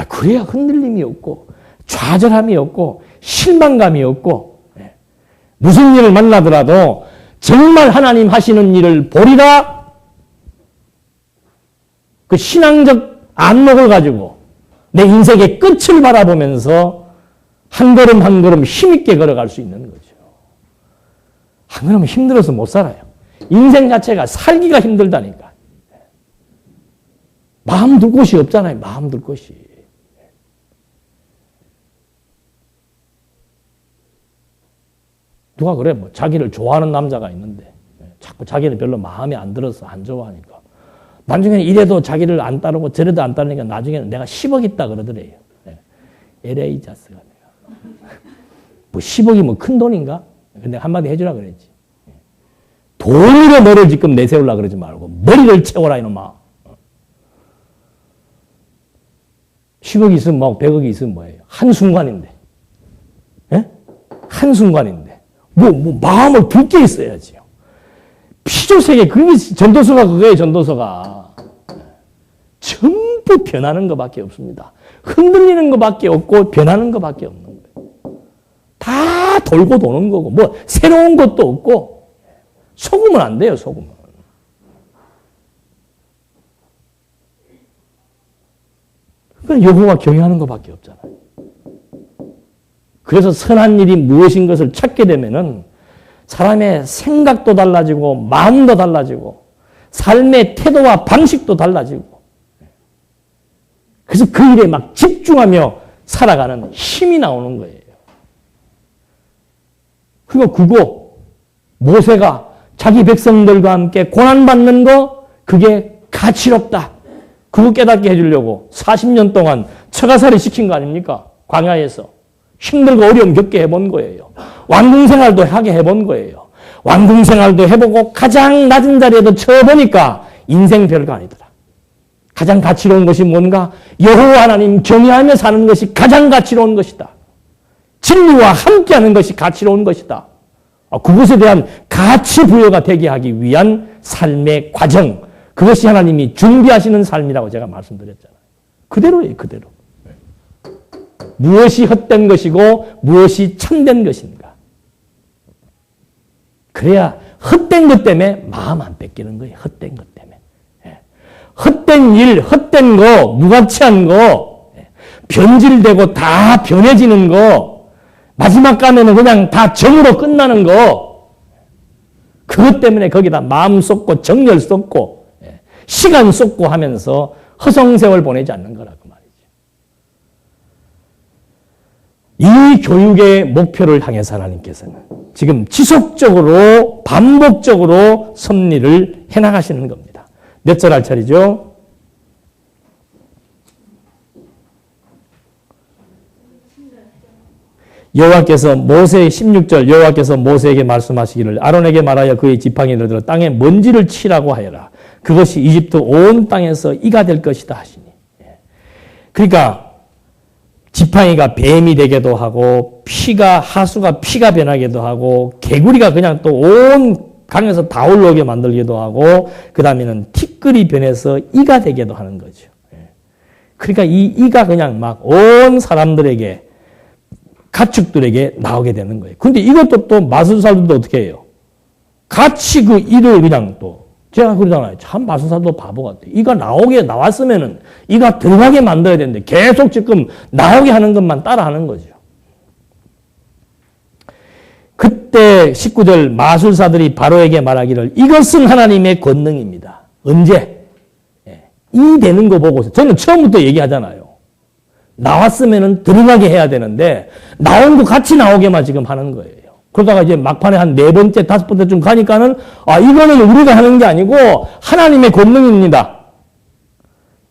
그래야 흔들림이 없고 좌절함이 없고 실망감이 없고 무슨 일을 만나더라도 정말 하나님 하시는 일을 보리라 그 신앙적 안목을 가지고 내 인생의 끝을 바라보면서 한 걸음 한 걸음 힘있게 걸어갈 수 있는 거죠. 안 그러면 힘들어서 못 살아요. 인생 자체가 살기가 힘들다니까. 마음 둘 곳이 없잖아요. 마음 둘 곳이. 누가 그래? 뭐 자기를 좋아하는 남자가 있는데 자꾸 자기는 별로 마음에 안 들어서 안 좋아하니까 나중에는 이래도 자기를 안 따르고 저래도 안 따르니까 나중에는 내가 10억 있다 그러더래요. LA 자스가 내가. 뭐 10억이 뭐 큰 돈인가? 근데 한마디 해주라 그랬지. 돈으로 너를 지금 내세우려고 그러지 말고 머리를 채워라 이놈아. 10억이 있으면 뭐 100억이 있으면 뭐예요? 한순간인데. 예? 한순간인데. 뭐 마음을 붉게 있어야지요. 피조세계 그게 전도서가 그거예요. 전도서가. 전부 변하는 것밖에 없습니다. 흔들리는 것밖에 없고 변하는 것밖에 없는 거예요. 다 돌고 도는 거고 뭐 새로운 것도 없고 속으면 안 돼요. 속으면. 그건 여호와 경외하는 것밖에 없잖아요. 그래서 선한 일이 무엇인 것을 찾게 되면은 사람의 생각도 달라지고 마음도 달라지고 삶의 태도와 방식도 달라지고 그래서 그 일에 막 집중하며 살아가는 힘이 나오는 거예요. 그리고 그거 모세가 자기 백성들과 함께 고난받는 거, 그게 가치롭다. 그거 깨닫게 해주려고 40년 동안 처가살이 시킨 거 아닙니까? 광야에서. 힘들고 어려움 겪게 해본 거예요. 왕궁생활도 하게 해본 거예요. 왕궁생활도 해보고 가장 낮은 자리에도 처해보니까 인생 별거 아니더라. 가장 가치로운 것이 뭔가? 여호와 하나님 경외하며 사는 것이 가장 가치로운 것이다. 진리와 함께하는 것이 가치로운 것이다. 그것에 대한 가치 부여가 되게 하기 위한 삶의 과정, 그것이 하나님이 준비하시는 삶이라고 제가 말씀드렸잖아요. 그대로예요, 그대로. 무엇이 헛된 것이고 무엇이 참된 것인가. 그래야 헛된 것 때문에 마음 안 뺏기는 거예요. 헛된 것 때문에. 헛된 일, 헛된 거, 무가치한 거, 변질되고 다 변해지는 거, 마지막 가면은 그냥 다 정으로 끝나는 거, 그것 때문에 거기다 마음 쏟고 정열 쏟고 시간 쏟고 하면서 허송세월 보내지 않는 거라고 말이죠. 이 교육의 목표를 향해서 하나님께서는 지금 지속적으로 반복적으로 섭리를 해나가시는 겁니다. 몇 절 할 차례죠? 여호와께서 모세 16절 여호와께서 모세에게 말씀하시기를 아론에게 말하여 그의 지팡이를 들어 땅에 먼지를 치라고 하여라. 그것이 이집트 온 땅에서 이가 될 것이다 하시니. 그러니까 지팡이가 뱀이 되게도 하고 하수가 피가 변하게도 하고 개구리가 그냥 또 온 강에서 다 올라오게 만들기도 하고 그 다음에는 티끌이 변해서 이가 되게도 하는 거죠. 그러니까 이 이가 그냥 막 온 사람들에게 가축들에게 나오게 되는 거예요. 근데 이것도 또 마술사들도 어떻게 해요? 같이 그 이를 그냥 또 제가 그러잖아요. 참 마술사도 바보 같아. 이가 나왔으면은 이가 들어가게 만들어야 되는데 계속 지금 나오게 하는 것만 따라하는 거죠. 그때 19절 마술사들이 바로에게 말하기를 이것은 하나님의 권능입니다. 언제? 이 되는 거 보고서 저는 처음부터 얘기하잖아요. 나왔으면은 들어가게 해야 되는데 나온 거 같이 나오게만 지금 하는 거예요. 그러다가 이제 막판에 한 4번째, 5번째쯤 가니까는 이거는 우리가 하는 게 아니고 하나님의 권능입니다.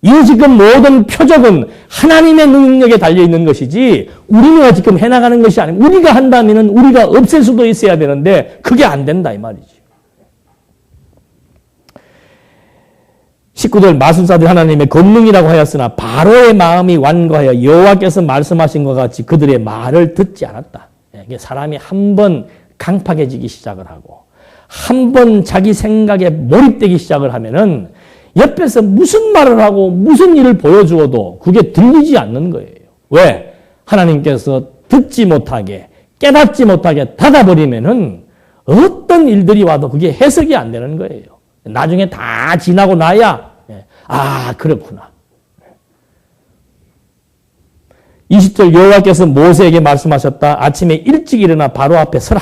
이 지금 모든 표적은 하나님의 능력에 달려있는 것이지 우리가 지금 해나가는 것이 아니고 우리가 한다면은 우리가 없앨 수도 있어야 되는데 그게 안 된다 이 말이지. 19절 마술사들 하나님의 권능이라고 하였으나 바로의 마음이 완고하여 여호와께서 말씀하신 것 같이 그들의 말을 듣지 않았다. 사람이 한 번 강팍해지기 시작을 하고 한 번 자기 생각에 몰입되기 시작을 하면은 옆에서 무슨 말을 하고 무슨 일을 보여주어도 그게 들리지 않는 거예요. 왜? 하나님께서 듣지 못하게 깨닫지 못하게 닫아버리면은 어떤 일들이 와도 그게 해석이 안 되는 거예요. 나중에 다 지나고 나야 그렇구나. 20절 여호와께서 모세에게 말씀하셨다. 아침에 일찍 일어나 바로 앞에 서라.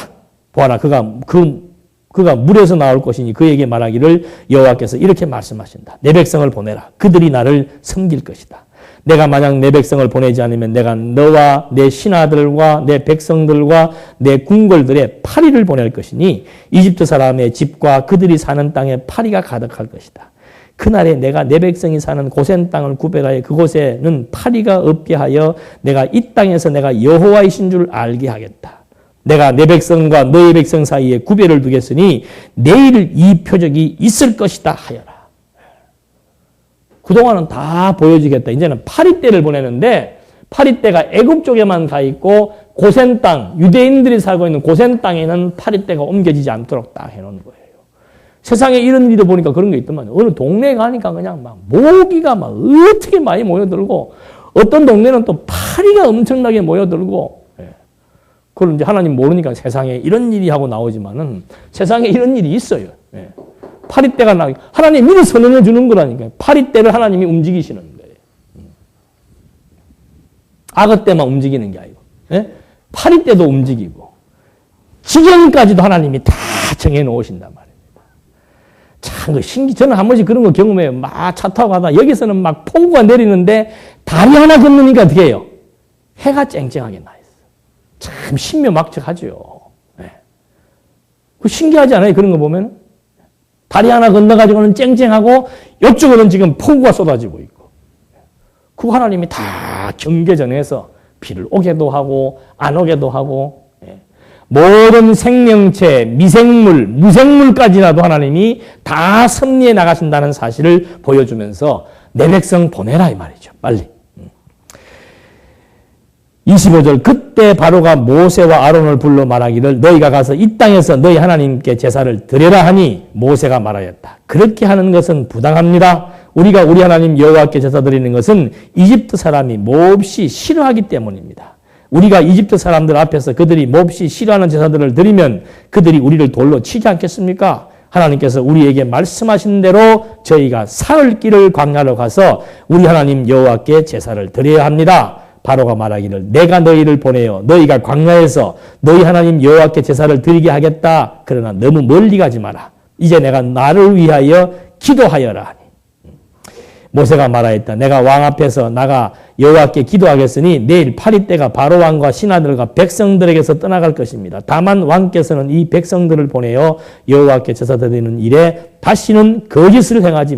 보아라 그가 물에서 나올 것이니 그에게 말하기를 여호와께서 이렇게 말씀하신다. 내 백성을 보내라. 그들이 나를 섬길 것이다. 내가 만약 내 백성을 보내지 않으면 내가 너와 내 신하들과 내 백성들과 내 궁궐들의 파리를 보낼 것이니 이집트 사람의 집과 그들이 사는 땅에 파리가 가득할 것이다. 그날에 내가 내 백성이 사는 고센 땅을 구별하여 그곳에는 파리가 없게 하여 내가 이 땅에서 내가 여호와이신 줄 알게 하겠다. 내가 내 백성과 너의 백성 사이에 구별을 두겠으니 내일 이 표적이 있을 것이다 하여라. 그동안은 다 보여주겠다. 이제는 파리떼를 보내는데 파리떼가 애굽 쪽에만 가 있고 고센 땅, 유대인들이 살고 있는 고센 땅에는 파리떼가 옮겨지지 않도록 딱 해놓은 거예요. 세상에 이런 일을 보니까 그런 게 있더만요. 어느 동네에 가니까 그냥 막 모기가 막 어떻게 많이 모여들고 어떤 동네는 또 파리가 엄청나게 모여들고 그걸 이제 하나님 모르니까 세상에 이런 일이 하고 나오지만은 세상에 이런 일이 있어요. 파리떼가 하나님 미리 선언해 주는 거라니까요. 파리떼를 하나님이 움직이시는 거예요. 악어 떼만 움직이는 게 아니고 파리떼도 움직이고 지경까지도 하나님이 다 정해 놓으신단 말이에요. 참 저는 한 번씩 그런 거 경험해요. 막 차 타고 가다 여기서는 막 폭우가 내리는데 다리 하나 건너니까 어떻게 해요? 해가 쨍쨍하게 나 있어. 참 신묘막측하죠. 그 신기하지 않아요? 그런 거 보면? 다리 하나 건너가지고는 쨍쨍하고 이쪽으로는 지금 폭우가 쏟아지고 있고. 그거 하나님이 다 경계전에서 비를 오게도 하고 안 오게도 하고 모든 생명체, 미생물, 무생물까지라도 하나님이 다 섭리해 나가신다는 사실을 보여주면서 내 백성 보내라 이 말이죠. 빨리. 25절 그때 바로가 모세와 아론을 불러 말하기를 너희가 가서 이 땅에서 너희 하나님께 제사를 드려라 하니 모세가 말하였다. 그렇게 하는 것은 부당합니다. 우리가 우리 하나님 여호와께 제사 드리는 것은 이집트 사람이 몹시 싫어하기 때문입니다. 우리가 이집트 사람들 앞에서 그들이 몹시 싫어하는 제사들을 드리면 그들이 우리를 돌로 치지 않겠습니까? 하나님께서 우리에게 말씀하신 대로 저희가 사흘 길을 광야로 가서 우리 하나님 여호와께 제사를 드려야 합니다. 바로가 말하기를 내가 너희를 보내어 너희가 광야에서 너희 하나님 여호와께 제사를 드리게 하겠다. 그러나 너무 멀리 가지 마라. 이제 내가 나를 위하여 기도하여라 하니. 모세가 말하였다. 내가 왕 앞에서 나가 여호와께 기도하겠으니 내일 파리떼가 바로 왕과 신하들과 백성들에게서 떠나갈 것입니다. 다만 왕께서는 이 백성들을 보내어 여호와께 제사 드리는 일에 다시는 거짓을 행하지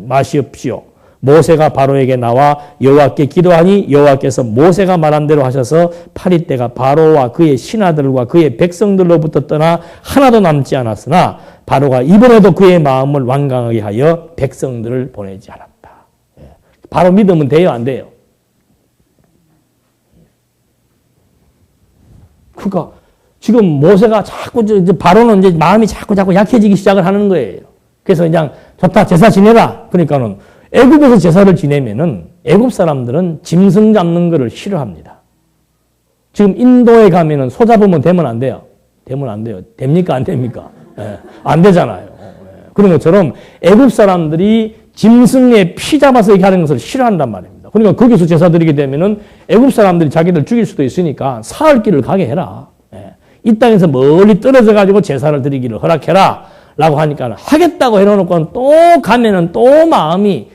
마시옵시오. 모세가 바로에게 나와 여호와께 기도하니 여호와께서 모세가 말한 대로 하셔서 파리떼가 바로와 그의 신하들과 그의 백성들로부터 떠나 하나도 남지 않았으나 바로가 이번에도 그의 마음을 완강하게 하여 백성들을 보내지 않았다. 바로 믿으면 돼요, 안 돼요? 그러니까 지금 모세가 자꾸 바로는 이제 마음이 자꾸 약해지기 시작을 하는 거예요. 그래서 그냥 좋다 제사 지내라. 그러니까는 애굽에서 제사를 지내면은 애굽 사람들은 짐승 잡는 거를 싫어합니다. 지금 인도에 가면은 소 잡으면 되면 안 돼요. 되면 안 돼요. 됩니까? 안 됩니까? 예, 안 되잖아요. 그런 것처럼 애굽 사람들이 짐승의 피 잡아서 이렇게 하는 것을 싫어한단 말입니다. 그러니까 거기서 제사 드리게 되면은 애굽 사람들이 자기들 죽일 수도 있으니까 사흘 길을 가게 해라. 예, 이 땅에서 멀리 떨어져 가지고 제사를 드리기를 허락해라. 라고 하니까 하겠다고 해놓고는 또 가면은 또 마음이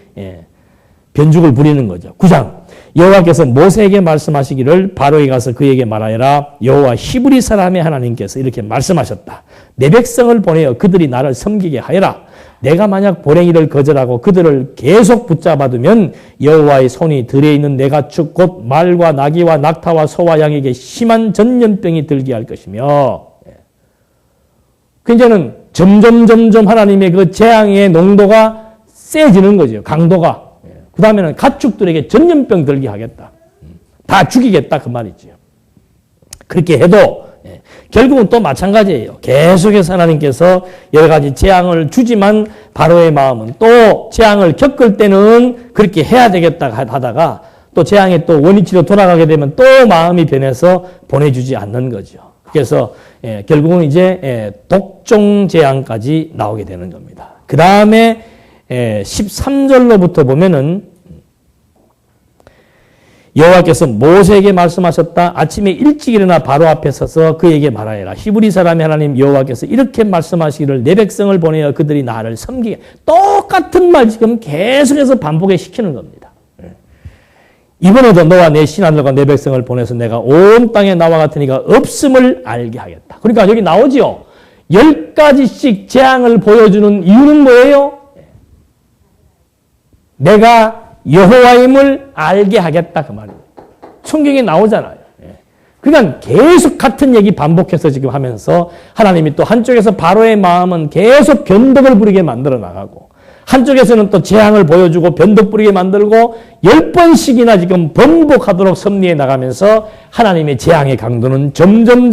변죽을 부리는 거죠. 9장 여호와께서 모세에게 말씀하시기를 바로에 가서 그에게 말하여라. 여호와 히브리 사람의 하나님께서 이렇게 말씀하셨다. 내 백성을 보내어 그들이 나를 섬기게 하여라. 내가 만약 보내기를 거절하고 그들을 계속 붙잡아두면 여호와의 손이 들에 있는 내 가축 곧 말과 나귀와 낙타와 소와 양에게 심한 전염병이 들게 할 것이며 이제는 점점 하나님의 그 재앙의 농도가 세지는 거죠. 강도가. 그 다음에는 가축들에게 전염병 들게 하겠다. 다 죽이겠다 그 말이죠. 그렇게 해도 결국은 또 마찬가지예요. 계속해서 하나님께서 여러 가지 재앙을 주지만 바로의 마음은 또 재앙을 겪을 때는 그렇게 해야 되겠다 하다가 또 재앙의 또 원위치로 돌아가게 되면 또 마음이 변해서 보내주지 않는 거죠. 그래서 결국은 이제 독종 재앙까지 나오게 되는 겁니다. 그 다음에 13절로부터 보면은 여호와께서 모세에게 말씀하셨다. 아침에 일찍 일어나 바로 앞에 서서 그에게 말하여라. 히브리 사람의 하나님 여호와께서 이렇게 말씀하시기를 내 백성을 보내어 그들이 나를 섬기게. 똑같은 말 지금 계속해서 반복해 시키는 겁니다. 이번에도 너와 내 신하들과 내 백성을 보내서 내가 온 땅에 나와 같은 이가 없음을 알게 하겠다. 그러니까 여기 나오지요. 10가지씩 재앙을 보여주는 이유는 뭐예요? 내가 여호와임을 알게 하겠다 그 말이에요. 성경에 나오잖아요. 그러니까 계속 같은 얘기 반복해서 지금 하면서 하나님이 또 한쪽에서 바로의 마음은 계속 변덕을 부리게 만들어 나가고 한쪽에서는 또 재앙을 보여주고 변덕 부리게 만들고 10번씩이나 지금 번복하도록 섭리해 나가면서 하나님의 재앙의 강도는 점점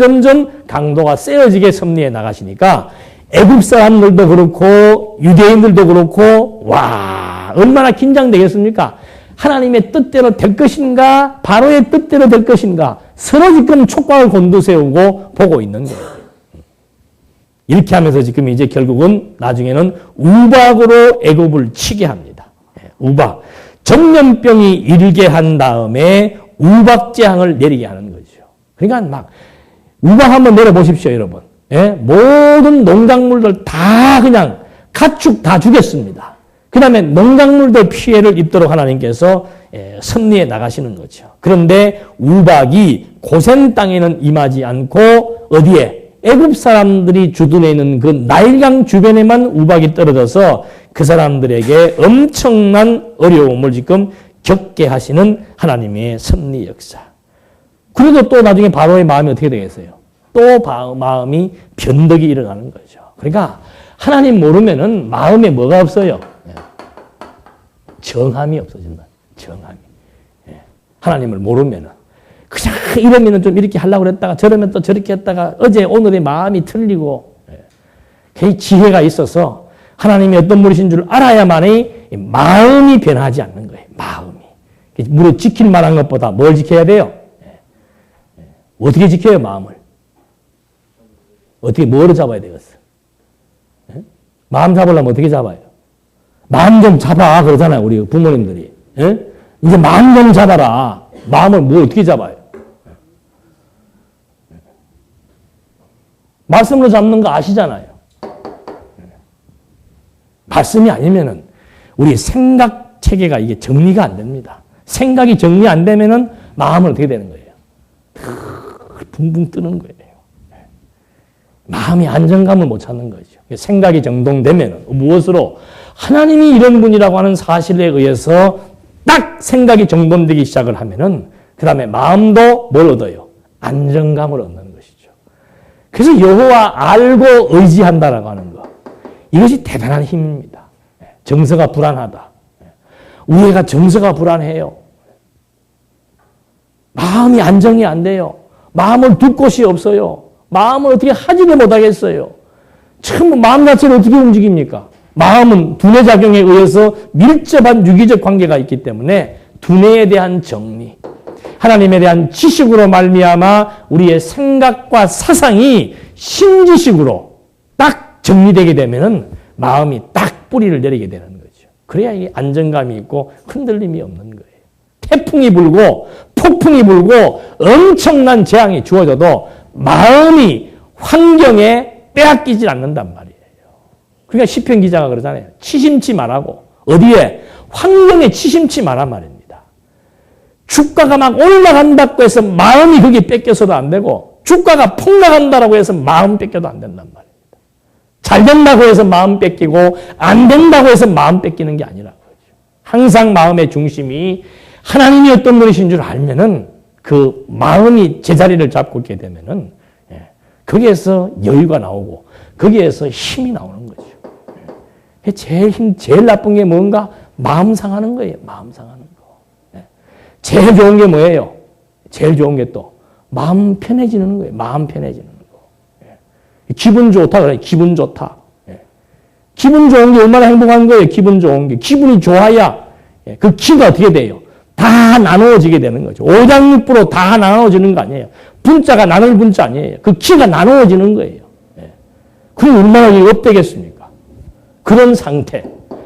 강도가 세어지게 섭리해 나가시니까 애굽 사람들도 그렇고 유대인들도 그렇고 와 얼마나 긴장되겠습니까? 하나님의 뜻대로 될 것인가 바로의 뜻대로 될 것인가 서로 지금 촉각을 곤두세우고 보고 있는 거예요. 이렇게 하면서 지금 이제 결국은 나중에는 우박으로 애굽을 치게 합니다. 우박. 전염병이 일게 한 다음에 우박 재앙을 내리게 하는 거죠. 그러니까 막 우박 한번 내려보십시오, 여러분. 모든 농작물들 다 그냥 가축 다 죽였습니다. 그 다음에 농작물들 피해를 입도록 하나님께서 섭리해 나가시는 거죠. 그런데 우박이 고센 땅에는 임하지 않고 어디에? 애굽 사람들이 주둔해 있는 그 나일강 주변에만 우박이 떨어져서 그 사람들에게 엄청난 어려움을 지금 겪게 하시는 하나님의 섭리 역사. 그래도 또 나중에 바로의 마음이 어떻게 되겠어요? 또 마음이 변덕이 일어나는 거죠. 그러니까 하나님 모르면은 마음에 뭐가 없어요? 정함이 없어진다. 정함이. 하나님을 모르면은 그냥 이러면은 좀 이렇게 하려고 그랬다가 저러면 또 저렇게 했다가 어제 오늘의 마음이 틀리고 그 지혜가 있어서 하나님이 어떤 분이신 줄 알아야만이 마음이 변하지 않는 거예요. 마음이. 무릇 지킬 만한 것보다 뭘 지켜야 돼요? 어떻게 지켜요, 마음을? 어떻게, 뭐로 잡아야 되겠어? 마음 잡으려면 어떻게 잡아요? 마음 좀 잡아, 그러잖아요, 우리 부모님들이. 이제 마음 좀 잡아라. 마음을 뭐 어떻게 잡아요? 말씀으로 잡는 거 아시잖아요. 말씀이 아니면은 우리 생각 체계가 이게 정리가 안 됩니다. 생각이 정리 안 되면은 마음은 어떻게 되는 거예요? 붕붕 뜨는 거예요. 마음이 안정감을 못 찾는 거죠. 생각이 정동되면 무엇으로? 하나님이 이런 분이라고 하는 사실에 의해서 딱 생각이 정돈되기 시작을 하면은 그 다음에 마음도 뭘 얻어요? 안정감을 얻는 것이죠. 그래서 여호와 알고 의지한다라고 하는 거. 이것이 대단한 힘입니다. 정서가 불안하다. 우리가 정서가 불안해요. 마음이 안정이 안 돼요. 마음을 둘 곳이 없어요. 마음을 어떻게 하지도 못하겠어요. 참 마음 자체를 어떻게 움직입니까? 마음은 두뇌 작용에 의해서 밀접한 유기적 관계가 있기 때문에 두뇌에 대한 정리, 하나님에 대한 지식으로 말미암아 우리의 생각과 사상이 신지식으로 딱 정리되게 되면은 마음이 딱 뿌리를 내리게 되는 거죠. 그래야 이게 안정감이 있고 흔들림이 없는 거예요. 태풍이 불고 폭풍이 불고 엄청난 재앙이 주어져도 마음이 환경에 빼앗기질 않는단 말이에요. 그러니까 시편 기자가 그러잖아요. 치심치 말하고 어디에? 환경에 치심치 말란 말입니다. 주가가 막 올라간다고 해서 마음이 거기에 뺏겨서도 안 되고 주가가 폭락한다고 해서 마음 뺏겨도 안 된단 말입니다. 잘 된다고 해서 마음 뺏기고 안 된다고 해서 마음 뺏기는 게 아니라고 그러죠. 항상 마음의 중심이 하나님이 어떤 분이신 줄 알면은 그 마음이 제자리를 잡고 있게 되면은 거기에서 여유가 나오고 거기에서 힘이 나오는 거죠. 제일 나쁜 게 뭔가? 마음 상하는 거예요. 마음 상하는 거. 제일 좋은 게 뭐예요? 제일 좋은 게 또 마음 편해지는 거예요. 마음 편해지는 거. 기분 좋다 그래. 기분 좋다. 기분 좋은 게 얼마나 행복한 거예요. 기분 좋은 게. 기분이 좋아야 그 기가 어떻게 돼요? 다 나누어지게 되는 거죠. 오장육부로 다 나누어지는 거 아니에요. 분자가 나눌 분자 아니에요. 그 키가 나누어지는 거예요. 그럼 얼마나 업되겠습니까? 그런 상태.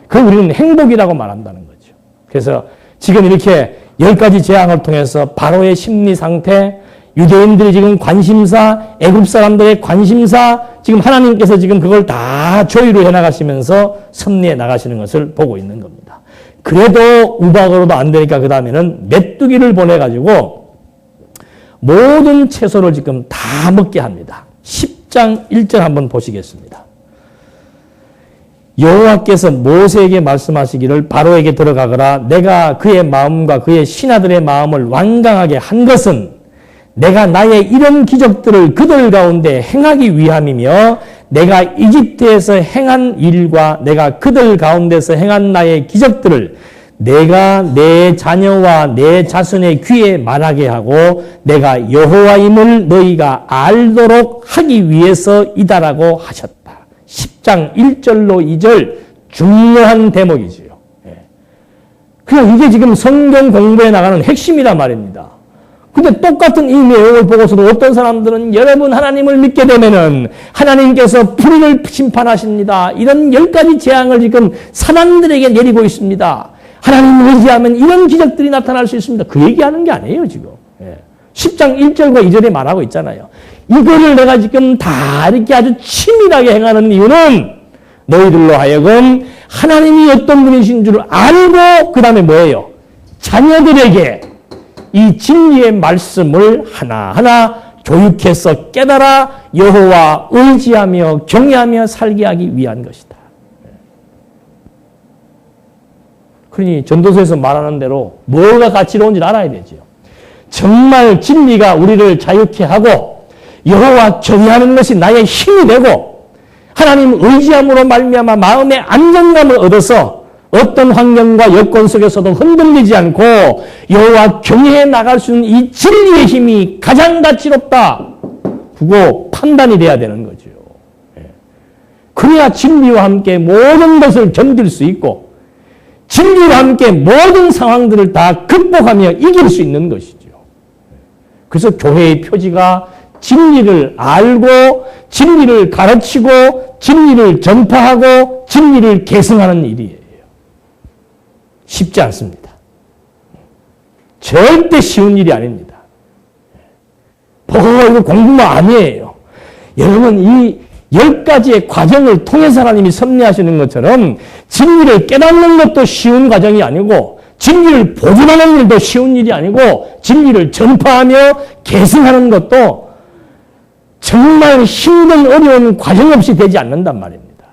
그걸 우리는 행복이라고 말한다는 거죠. 그래서 지금 이렇게 10가지 재앙을 통해서 바로의 심리 상태, 유대인들이 지금 관심사, 애굽 사람들의 관심사, 지금 하나님께서 지금 그걸 다 조율을 해나가시면서 섭리해 나가시는 것을 보고 있는 겁니다. 그래도 우박으로도 안 되니까 그 다음에는 메뚜기를 보내가지고 모든 채소를 지금 다 먹게 합니다. 10장 1절 한번 보시겠습니다. 여호와께서 모세에게 말씀하시기를 바로에게 들어가거라. 내가 그의 마음과 그의 신하들의 마음을 완강하게 한 것은 내가 나의 이런 기적들을 그들 가운데 행하기 위함이며 내가 이집트에서 행한 일과 내가 그들 가운데서 행한 나의 기적들을 내가 내 자녀와 내 자손의 귀에 말하게 하고 내가 여호와임을 너희가 알도록 하기 위해서이다라고 하셨다. 10장 1절로 2절 중요한 대목이지요. 그냥 이게 지금 성경 공부에 나가는 핵심이란 말입니다. 근데 똑같은 이 내용을 보고서도 어떤 사람들은 여러분 하나님을 믿게 되면은 하나님께서 불의를 심판하십니다. 이런 10가지 재앙을 지금 사람들에게 내리고 있습니다. 하나님을 의지하면 이런 기적들이 나타날 수 있습니다. 그 얘기하는 게 아니에요, 지금. 10장 1절과 2절에 말하고 있잖아요. 이거를 내가 지금 다 이렇게 아주 치밀하게 행하는 이유는 너희들로 하여금 하나님이 어떤 분이신 줄 알고 그 다음에 뭐예요? 자녀들에게 이 진리의 말씀을 하나하나 교육해서 깨달아 여호와 의지하며 경외하며 살게 하기 위한 것이다. 그러니 전도서에서 말하는 대로 뭐가 가치로운지 알아야 되죠. 정말 진리가 우리를 자유케 하고 여호와 경외하는 것이 나의 힘이 되고 하나님 의지함으로 말미암아 마음의 안정감을 얻어서 어떤 환경과 여건 속에서도 흔들리지 않고 여호와 경외해 나갈 수 있는 이 진리의 힘이 가장 가치롭다. 그거 판단이 돼야 되는 거죠. 그래야 진리와 함께 모든 것을 견딜 수 있고 진리와 함께 모든 상황들을 다 극복하며 이길 수 있는 것이죠. 그래서 교회의 표지가 진리를 알고 진리를 가르치고 진리를 전파하고 진리를 계승하는 일이에요. 쉽지 않습니다. 절대 쉬운 일이 아닙니다. 이거 공부만 아니에요. 여러분 이 10가지의 과정을 통해서 하나님이 섭리하시는 것처럼 진리를 깨닫는 것도 쉬운 과정이 아니고 진리를 보존하는 일도 쉬운 일이 아니고 진리를 전파하며 계승하는 것도 정말 힘든 어려운 과정 없이 되지 않는단 말입니다.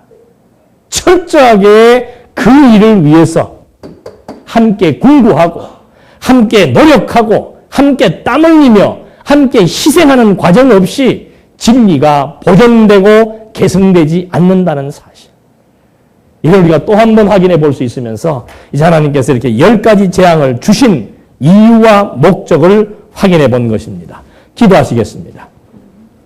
철저하게 그 일을 위해서 함께 공부하고 함께 노력하고 함께 땀 흘리며 함께 희생하는 과정 없이 진리가 보존되고 계승되지 않는다는 사실. 이걸 우리가 또 한 번 확인해 볼 수 있으면서 이제 하나님께서 이렇게 10가지 재앙을 주신 이유와 목적을 확인해 본 것입니다. 기도하시겠습니다.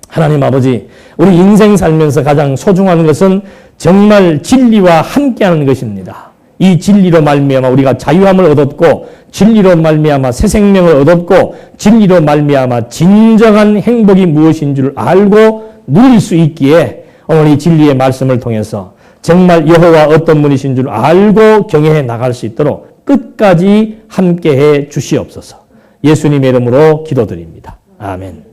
하나님 아버지, 우리 인생 살면서 가장 소중한 것은 정말 진리와 함께하는 것입니다. 이 진리로 말미암아 우리가 자유함을 얻었고 진리로 말미암아 새 생명을 얻었고 진리로 말미암아 진정한 행복이 무엇인 줄 알고 누릴 수 있기에 오늘 이 진리의 말씀을 통해서 정말 여호와 어떤 분이신 줄 알고 경외해 나갈 수 있도록 끝까지 함께해 주시옵소서. 예수님의 이름으로 기도드립니다. 아멘.